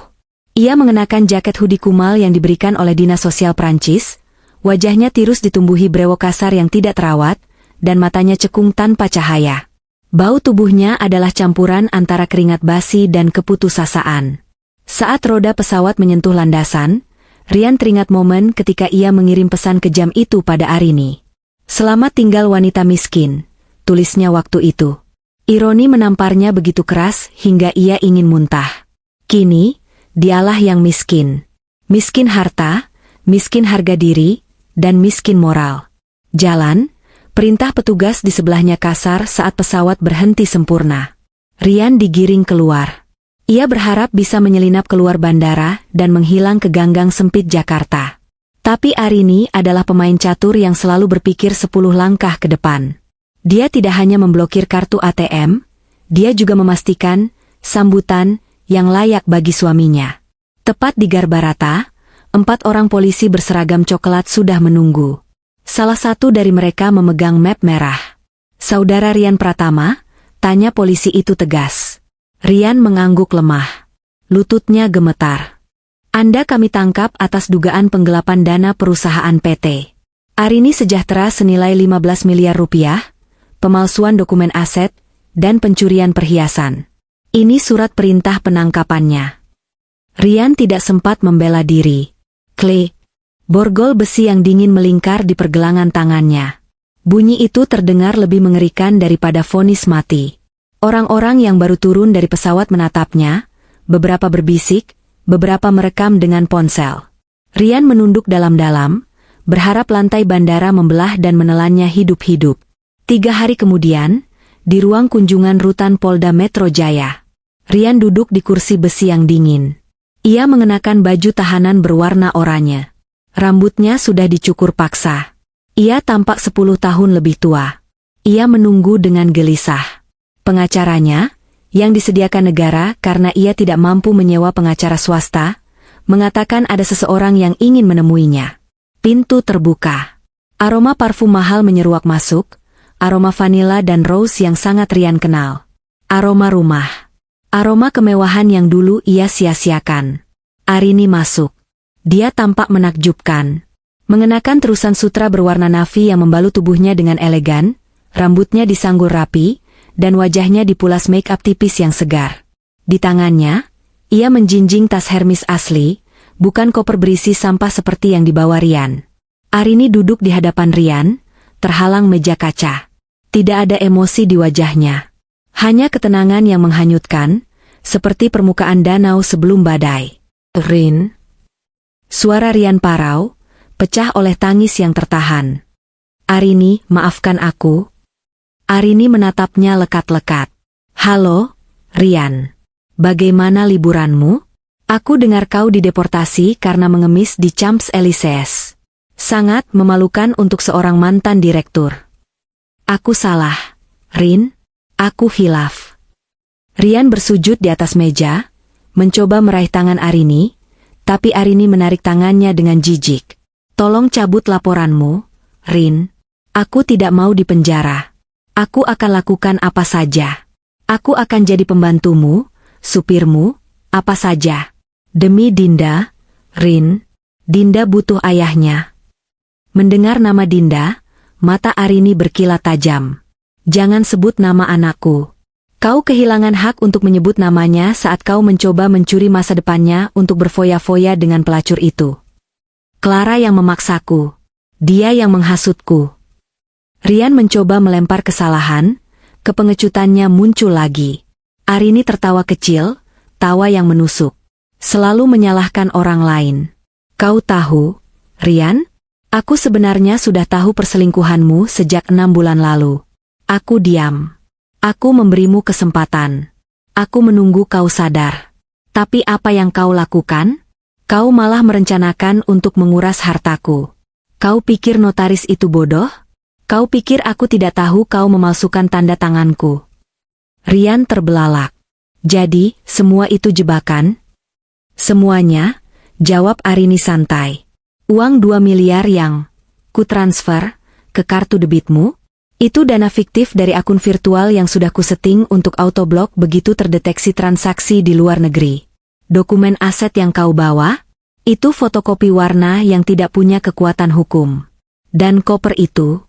Ia mengenakan jaket hoodie kumal yang diberikan oleh Dinas Sosial Prancis, wajahnya tirus ditumbuhi brewok kasar yang tidak terawat, dan matanya cekung tanpa cahaya. Bau tubuhnya adalah campuran antara keringat basi dan keputusasaan. Saat roda pesawat menyentuh landasan, Rian teringat momen ketika ia mengirim pesan kejam itu pada Arini. "Selamat tinggal wanita miskin," tulisnya waktu itu. Ironi menamparnya begitu keras hingga ia ingin muntah. Kini, dialah yang miskin. Miskin harta, miskin harga diri, dan miskin moral. Jalan, perintah petugas di sebelahnya kasar saat pesawat berhenti sempurna. Rian digiring keluar. Ia berharap bisa menyelinap keluar bandara dan menghilang ke ganggang sempit Jakarta. Tapi Arini adalah pemain catur yang selalu berpikir 10 langkah ke depan. Dia tidak hanya memblokir kartu ATM, dia juga memastikan sambutan yang layak bagi suaminya. Tepat di Garbarata, 4 orang polisi berseragam coklat sudah menunggu. Salah satu dari mereka memegang map merah. "Saudara Rian Pratama?" tanya polisi itu tegas. Rian mengangguk lemah. Lututnya gemetar. "Anda kami tangkap atas dugaan penggelapan dana perusahaan PT Arini Sejahtera senilai 15 miliar rupiah, pemalsuan dokumen aset, dan pencurian perhiasan. Ini surat perintah penangkapannya. Rian tidak sempat membela diri. Klik. Borgol besi yang dingin melingkar di pergelangan tangannya. Bunyi itu terdengar lebih mengerikan daripada vonis mati. Orang-orang yang baru turun dari pesawat menatapnya, beberapa berbisik, beberapa merekam dengan ponsel. Rian menunduk dalam-dalam, berharap lantai bandara membelah dan menelannya hidup-hidup. 3 hari kemudian, di ruang kunjungan rutan Polda Metro Jaya, Rian duduk di kursi besi yang dingin. Ia mengenakan baju tahanan berwarna oranye. Rambutnya sudah dicukur paksa. Ia tampak 10 tahun lebih tua. Ia menunggu dengan gelisah. Pengacaranya, yang disediakan negara karena ia tidak mampu menyewa pengacara swasta, mengatakan ada seseorang yang ingin menemuinya. Pintu terbuka. Aroma parfum mahal menyeruak masuk, aroma vanila dan rose yang sangat Rian kenal. Aroma rumah. Aroma kemewahan yang dulu ia sia-siakan. Arini masuk. Dia tampak menakjubkan. Mengenakan terusan sutra berwarna navy yang membalut tubuhnya dengan elegan, rambutnya disanggul rapi, dan wajahnya dipulas make-up tipis yang segar. Di tangannya, ia menjinjing tas Hermes asli, bukan koper berisi sampah seperti yang dibawa Rian. Arini duduk di hadapan Rian, terhalang meja kaca. Tidak ada emosi di wajahnya. Hanya ketenangan yang menghanyutkan, seperti permukaan danau sebelum badai. Rin. Suara Rian parau, pecah oleh tangis yang tertahan. Arini, maafkan aku. Arini menatapnya lekat-lekat. Halo, Rian. Bagaimana liburanmu? Aku dengar kau dideportasi karena mengemis di Champs-Élysées. Sangat memalukan untuk seorang mantan direktur. Aku salah, Rin. Aku hilaf. Rian bersujud di atas meja, mencoba meraih tangan Arini, tapi Arini menarik tangannya dengan jijik. Tolong cabut laporanmu, Rin. Aku tidak mau dipenjara. Aku akan lakukan apa saja. Aku akan jadi pembantumu, supirmu, apa saja. Demi Dinda, Rin. Dinda butuh ayahnya. Mendengar nama Dinda, mata Arini berkilat tajam. Jangan sebut nama anakku. Kau kehilangan hak untuk menyebut namanya saat kau mencoba mencuri masa depannya untuk berfoya-foya dengan pelacur itu. Clara yang memaksaku. Dia yang menghasutku. Rian mencoba melempar kesalahan, kepengecutannya muncul lagi. Arini tertawa kecil, tawa yang menusuk. Selalu menyalahkan orang lain. Kau tahu, Rian? Aku sebenarnya sudah tahu perselingkuhanmu sejak 6 bulan lalu. Aku diam. Aku memberimu kesempatan. Aku menunggu kau sadar. Tapi apa yang kau lakukan? Kau malah merencanakan untuk menguras hartaku. Kau pikir notaris itu bodoh? Kau pikir aku tidak tahu kau memalsukan tanda tanganku? Rian terbelalak. Jadi, semua itu jebakan? Semuanya, jawab Arini santai. Uang 2 miliar yang kutransfer ke kartu debitmu? Itu dana fiktif dari akun virtual yang sudah kuseting untuk autoblok begitu terdeteksi transaksi di luar negeri. Dokumen aset yang kau bawa? Itu fotokopi warna yang tidak punya kekuatan hukum. Dan koper itu?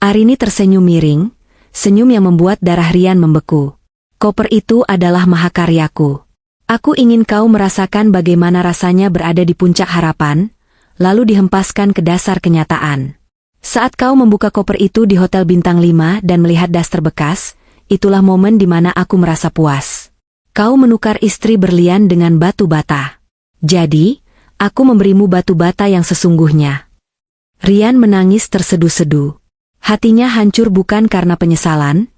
Arini tersenyum miring, senyum yang membuat darah Rian membeku. Koper itu adalah mahakaryaku. Aku ingin kau merasakan bagaimana rasanya berada di puncak harapan, lalu dihempaskan ke dasar kenyataan. Saat kau membuka koper itu di Hotel Bintang 5 dan melihat daster bekas, itulah momen di mana aku merasa puas. Kau menukar istri berlian dengan batu bata. Jadi, aku memberimu batu bata yang sesungguhnya. Rian menangis terseduh-seduh. Hatinya hancur bukan karena penyesalan,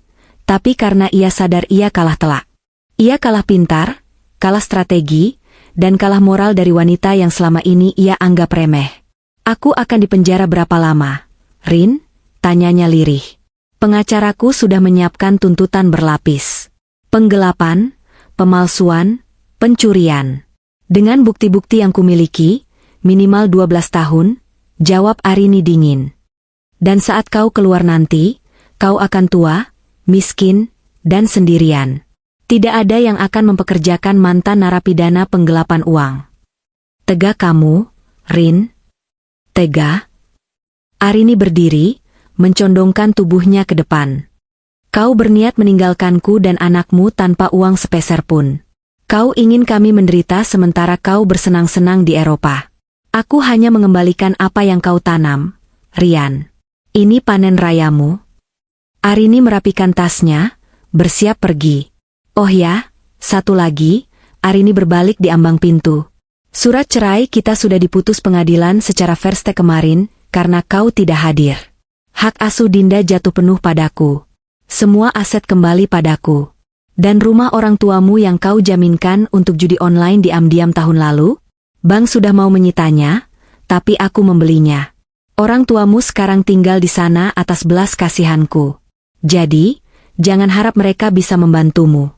tapi karena ia sadar ia kalah telak. Ia kalah pintar, kalah strategi, dan kalah moral dari wanita yang selama ini ia anggap remeh. Aku akan dipenjara berapa lama? Rin, tanyanya lirih. Pengacaraku sudah menyiapkan tuntutan berlapis. Penggelapan, pemalsuan, pencurian. Dengan bukti-bukti yang kumiliki, minimal 12 tahun, jawab Arini dingin. Dan saat kau keluar nanti, kau akan tua, miskin, dan sendirian. Tidak ada yang akan mempekerjakan mantan narapidana penggelapan uang. Tega kamu, Rin? Tega? Arini berdiri, mencondongkan tubuhnya ke depan. Kau berniat meninggalkanku dan anakmu tanpa uang sepeser pun. Kau ingin kami menderita sementara kau bersenang-senang di Eropa. Aku hanya mengembalikan apa yang kau tanam, Rian. Ini panen rayamu. Arini merapikan tasnya, bersiap pergi. Oh ya, satu lagi, Arini berbalik di ambang pintu. Surat cerai kita sudah diputus pengadilan secara verste kemarin, karena kau tidak hadir. Hak asuh Dinda jatuh penuh padaku. Semua aset kembali padaku. Dan rumah orang tuamu yang kau jaminkan untuk judi online diam-diam tahun lalu? Bank sudah mau menyitanya, tapi aku membelinya. Orang tuamu sekarang tinggal di sana atas belas kasihanku. Jadi, jangan harap mereka bisa membantumu.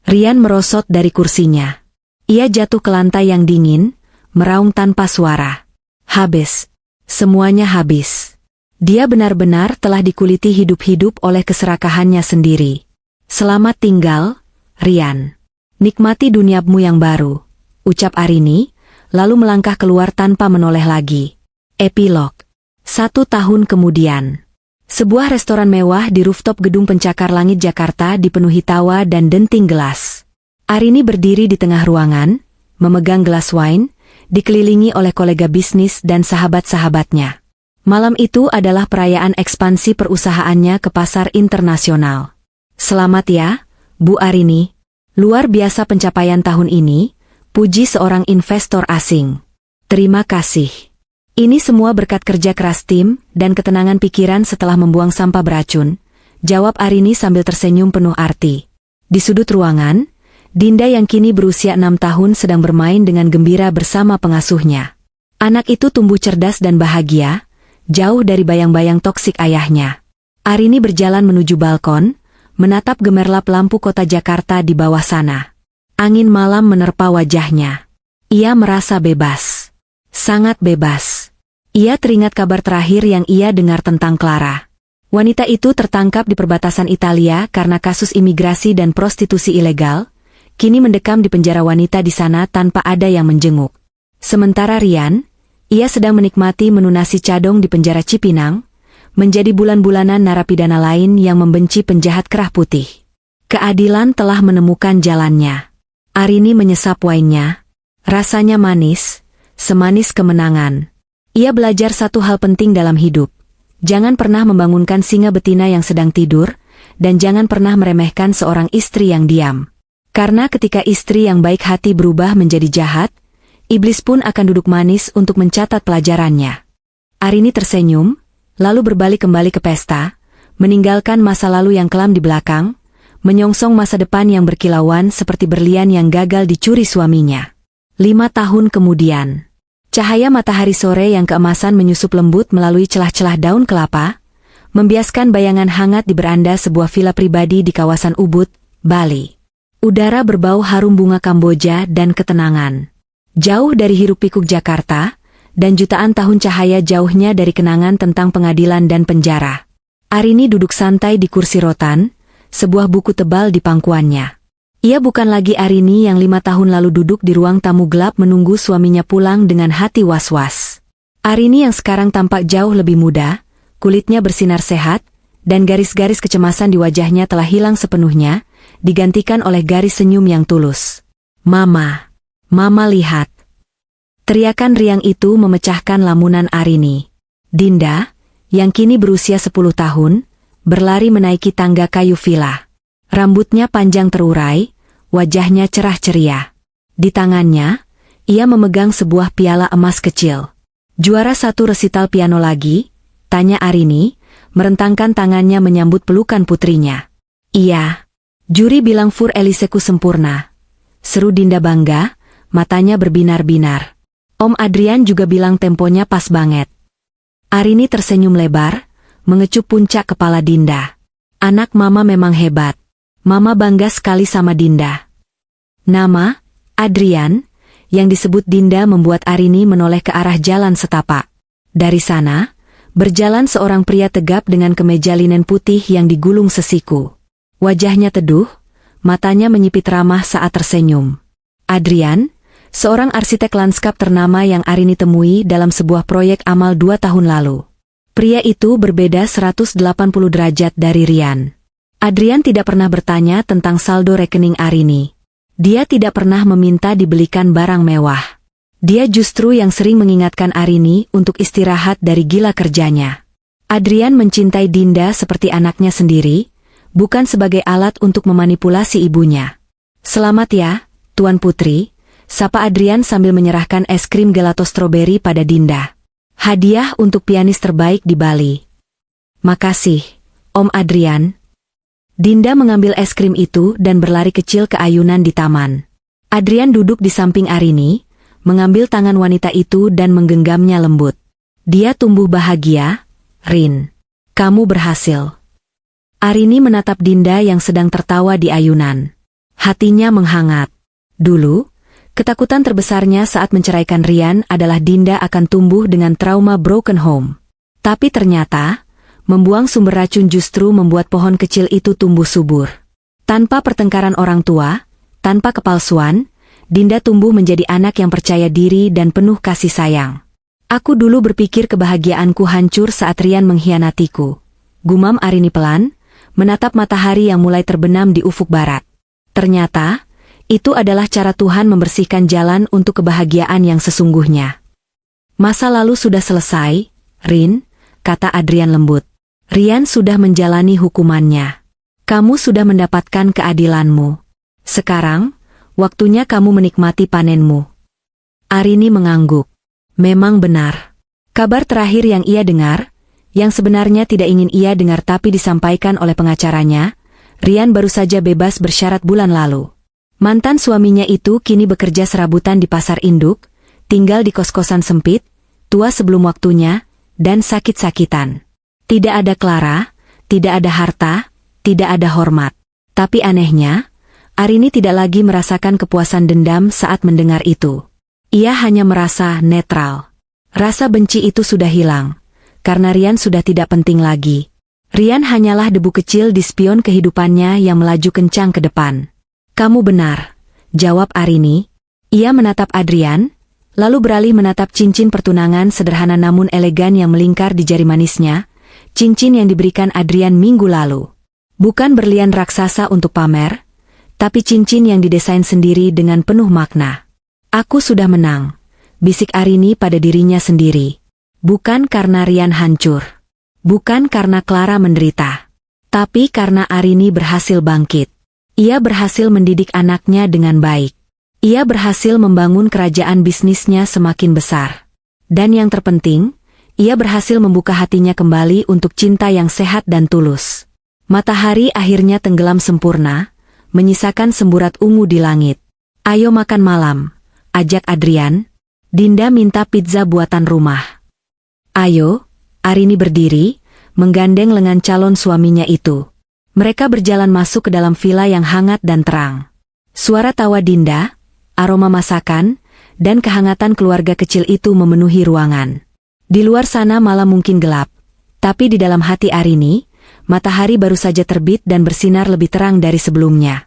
Rian merosot dari kursinya. Ia jatuh ke lantai yang dingin, meraung tanpa suara. Habis. Semuanya habis. Dia benar-benar telah dikuliti hidup-hidup oleh keserakahannya sendiri. Selamat tinggal, Rian. Nikmati duniamu yang baru, ucap Arini, lalu melangkah keluar tanpa menoleh lagi. Epilog. 1 tahun kemudian. Sebuah restoran mewah di rooftop gedung pencakar langit Jakarta dipenuhi tawa dan denting gelas. Arini berdiri di tengah ruangan, memegang gelas wine, dikelilingi oleh kolega bisnis dan sahabat-sahabatnya. Malam itu adalah perayaan ekspansi perusahaannya ke pasar internasional. Selamat ya, Bu Arini. Luar biasa pencapaian tahun ini, puji seorang investor asing. Terima kasih. Ini semua berkat kerja keras tim dan ketenangan pikiran setelah membuang sampah beracun, jawab Arini sambil tersenyum penuh arti. Di sudut ruangan, Dinda yang kini berusia 6 tahun sedang bermain dengan gembira bersama pengasuhnya. Anak itu tumbuh cerdas dan bahagia, jauh dari bayang-bayang toksik ayahnya. Arini berjalan menuju balkon, menatap gemerlap lampu kota Jakarta di bawah sana. Angin malam menerpa wajahnya. Ia merasa bebas. Sangat bebas. Ia teringat kabar terakhir yang ia dengar tentang Clara. Wanita itu tertangkap di perbatasan Italia karena kasus imigrasi dan prostitusi ilegal, kini mendekam di penjara wanita di sana tanpa ada yang menjenguk. Sementara Rian, ia sedang menikmati menu nasi cadong di penjara Cipinang, menjadi bulan-bulanan narapidana lain yang membenci penjahat kerah putih. Keadilan telah menemukan jalannya. Arini menyesap wine-nya. Rasanya manis, semanis kemenangan. Ia belajar satu hal penting dalam hidup. Jangan pernah membangunkan singa betina yang sedang tidur, dan jangan pernah meremehkan seorang istri yang diam. Karena ketika istri yang baik hati berubah menjadi jahat, iblis pun akan duduk manis untuk mencatat pelajarannya. Arini tersenyum, lalu berbalik kembali ke pesta, meninggalkan masa lalu yang kelam di belakang, menyongsong masa depan yang berkilauan seperti berlian yang gagal dicuri suaminya. 5 tahun kemudian. Cahaya matahari sore yang keemasan menyusup lembut melalui celah-celah daun kelapa, membiaskan bayangan hangat di beranda sebuah villa pribadi di kawasan Ubud, Bali. Udara berbau harum bunga Kamboja dan ketenangan. Jauh dari hiruk-pikuk Jakarta, dan jutaan tahun cahaya jauhnya dari kenangan tentang pengadilan dan penjara. Arini duduk santai di kursi rotan, sebuah buku tebal di pangkuannya. Ia bukan lagi Arini yang 5 tahun lalu duduk di ruang tamu gelap menunggu suaminya pulang dengan hati was-was. Arini yang sekarang tampak jauh lebih muda, kulitnya bersinar sehat, dan garis-garis kecemasan di wajahnya telah hilang sepenuhnya, digantikan oleh garis senyum yang tulus. Mama, Mama lihat. Teriakan riang itu memecahkan lamunan Arini. Dinda, yang kini berusia 10 tahun, berlari menaiki tangga kayu villa. Rambutnya panjang terurai, wajahnya cerah ceria. Di tangannya, ia memegang sebuah piala emas kecil. Juara 1 resital piano lagi? Tanya Arini, merentangkan tangannya menyambut pelukan putrinya. Iya. Juri bilang Fur Eliseku sempurna. Seru Dinda bangga, matanya berbinar-binar. Om Adrian juga bilang temponya pas banget. Arini tersenyum lebar, mengecup puncak kepala Dinda. Anak Mama memang hebat. Mama bangga sekali sama Dinda. Nama, Adrian, yang disebut Dinda membuat Arini menoleh ke arah jalan setapak. Dari sana, berjalan seorang pria tegap dengan kemeja linen putih yang digulung sesiku. Wajahnya teduh, matanya menyipit ramah saat tersenyum. Adrian, seorang arsitek lanskap ternama yang Arini temui dalam sebuah proyek amal 2 tahun lalu. Pria itu berbeda 180 derajat dari Rian. Adrian tidak pernah bertanya tentang saldo rekening Arini. Dia tidak pernah meminta dibelikan barang mewah. Dia justru yang sering mengingatkan Arini untuk istirahat dari gila kerjanya. Adrian mencintai Dinda seperti anaknya sendiri, bukan sebagai alat untuk memanipulasi ibunya. "Selamat ya, Tuan Putri," sapa Adrian sambil menyerahkan es krim gelato stroberi pada Dinda. "Hadiah untuk pianis terbaik di Bali." "Makasih, Om Adrian." Dinda mengambil es krim itu dan berlari kecil ke ayunan di taman. Adrian duduk di samping Arini, mengambil tangan wanita itu dan menggenggamnya lembut. Dia tumbuh bahagia. "Rin, kamu berhasil." Arini menatap Dinda yang sedang tertawa di ayunan. Hatinya menghangat. Dulu, ketakutan terbesarnya saat menceraikan Rian adalah Dinda akan tumbuh dengan trauma broken home. Tapi ternyata, membuang sumber racun justru membuat pohon kecil itu tumbuh subur. Tanpa pertengkaran orang tua, tanpa kepalsuan, Dinda tumbuh menjadi anak yang percaya diri dan penuh kasih sayang. "Aku dulu berpikir kebahagiaanku hancur saat Rian mengkhianatiku," gumam Arini pelan, menatap matahari yang mulai terbenam di ufuk barat. Ternyata, itu adalah cara Tuhan membersihkan jalan untuk kebahagiaan yang sesungguhnya. "Masa lalu sudah selesai, Rin," kata Adrian lembut. "Rian sudah menjalani hukumannya. Kamu sudah mendapatkan keadilanmu. Sekarang, waktunya kamu menikmati panenmu." Arini mengangguk. Memang benar. Kabar terakhir yang ia dengar, yang sebenarnya tidak ingin ia dengar tapi disampaikan oleh pengacaranya, Rian baru saja bebas bersyarat bulan lalu. Mantan suaminya itu kini bekerja serabutan di pasar induk, tinggal di kos-kosan sempit, tua sebelum waktunya, dan sakit-sakitan. Tidak ada Clara, tidak ada harta, tidak ada hormat. Tapi anehnya, Arini tidak lagi merasakan kepuasan dendam saat mendengar itu. Ia hanya merasa netral. Rasa benci itu sudah hilang, karena Rian sudah tidak penting lagi. Rian hanyalah debu kecil di spion kehidupannya yang melaju kencang ke depan. "Kamu benar," jawab Arini. Ia menatap Adrian, lalu beralih menatap cincin pertunangan sederhana namun elegan yang melingkar di jari manisnya, cincin yang diberikan Adrian minggu lalu. Bukan berlian raksasa untuk pamer, tapi cincin yang didesain sendiri dengan penuh makna. "Aku sudah menang," bisik Arini pada dirinya sendiri. Bukan karena Rian hancur. Bukan karena Clara menderita. Tapi karena Arini berhasil bangkit. Ia berhasil mendidik anaknya dengan baik. Ia berhasil membangun kerajaan bisnisnya semakin besar. Dan yang terpenting, ia berhasil membuka hatinya kembali untuk cinta yang sehat dan tulus. Matahari akhirnya tenggelam sempurna, menyisakan semburat ungu di langit. "Ayo makan malam," ajak Adrian. Dinda minta pizza buatan rumah. "Ayo," Arini berdiri, menggandeng lengan calon suaminya itu. Mereka berjalan masuk ke dalam villa yang hangat dan terang. Suara tawa Dinda, aroma masakan, dan kehangatan keluarga kecil itu memenuhi ruangan. Di luar sana malam mungkin gelap, tapi di dalam hati Arini, matahari baru saja terbit dan bersinar lebih terang dari sebelumnya.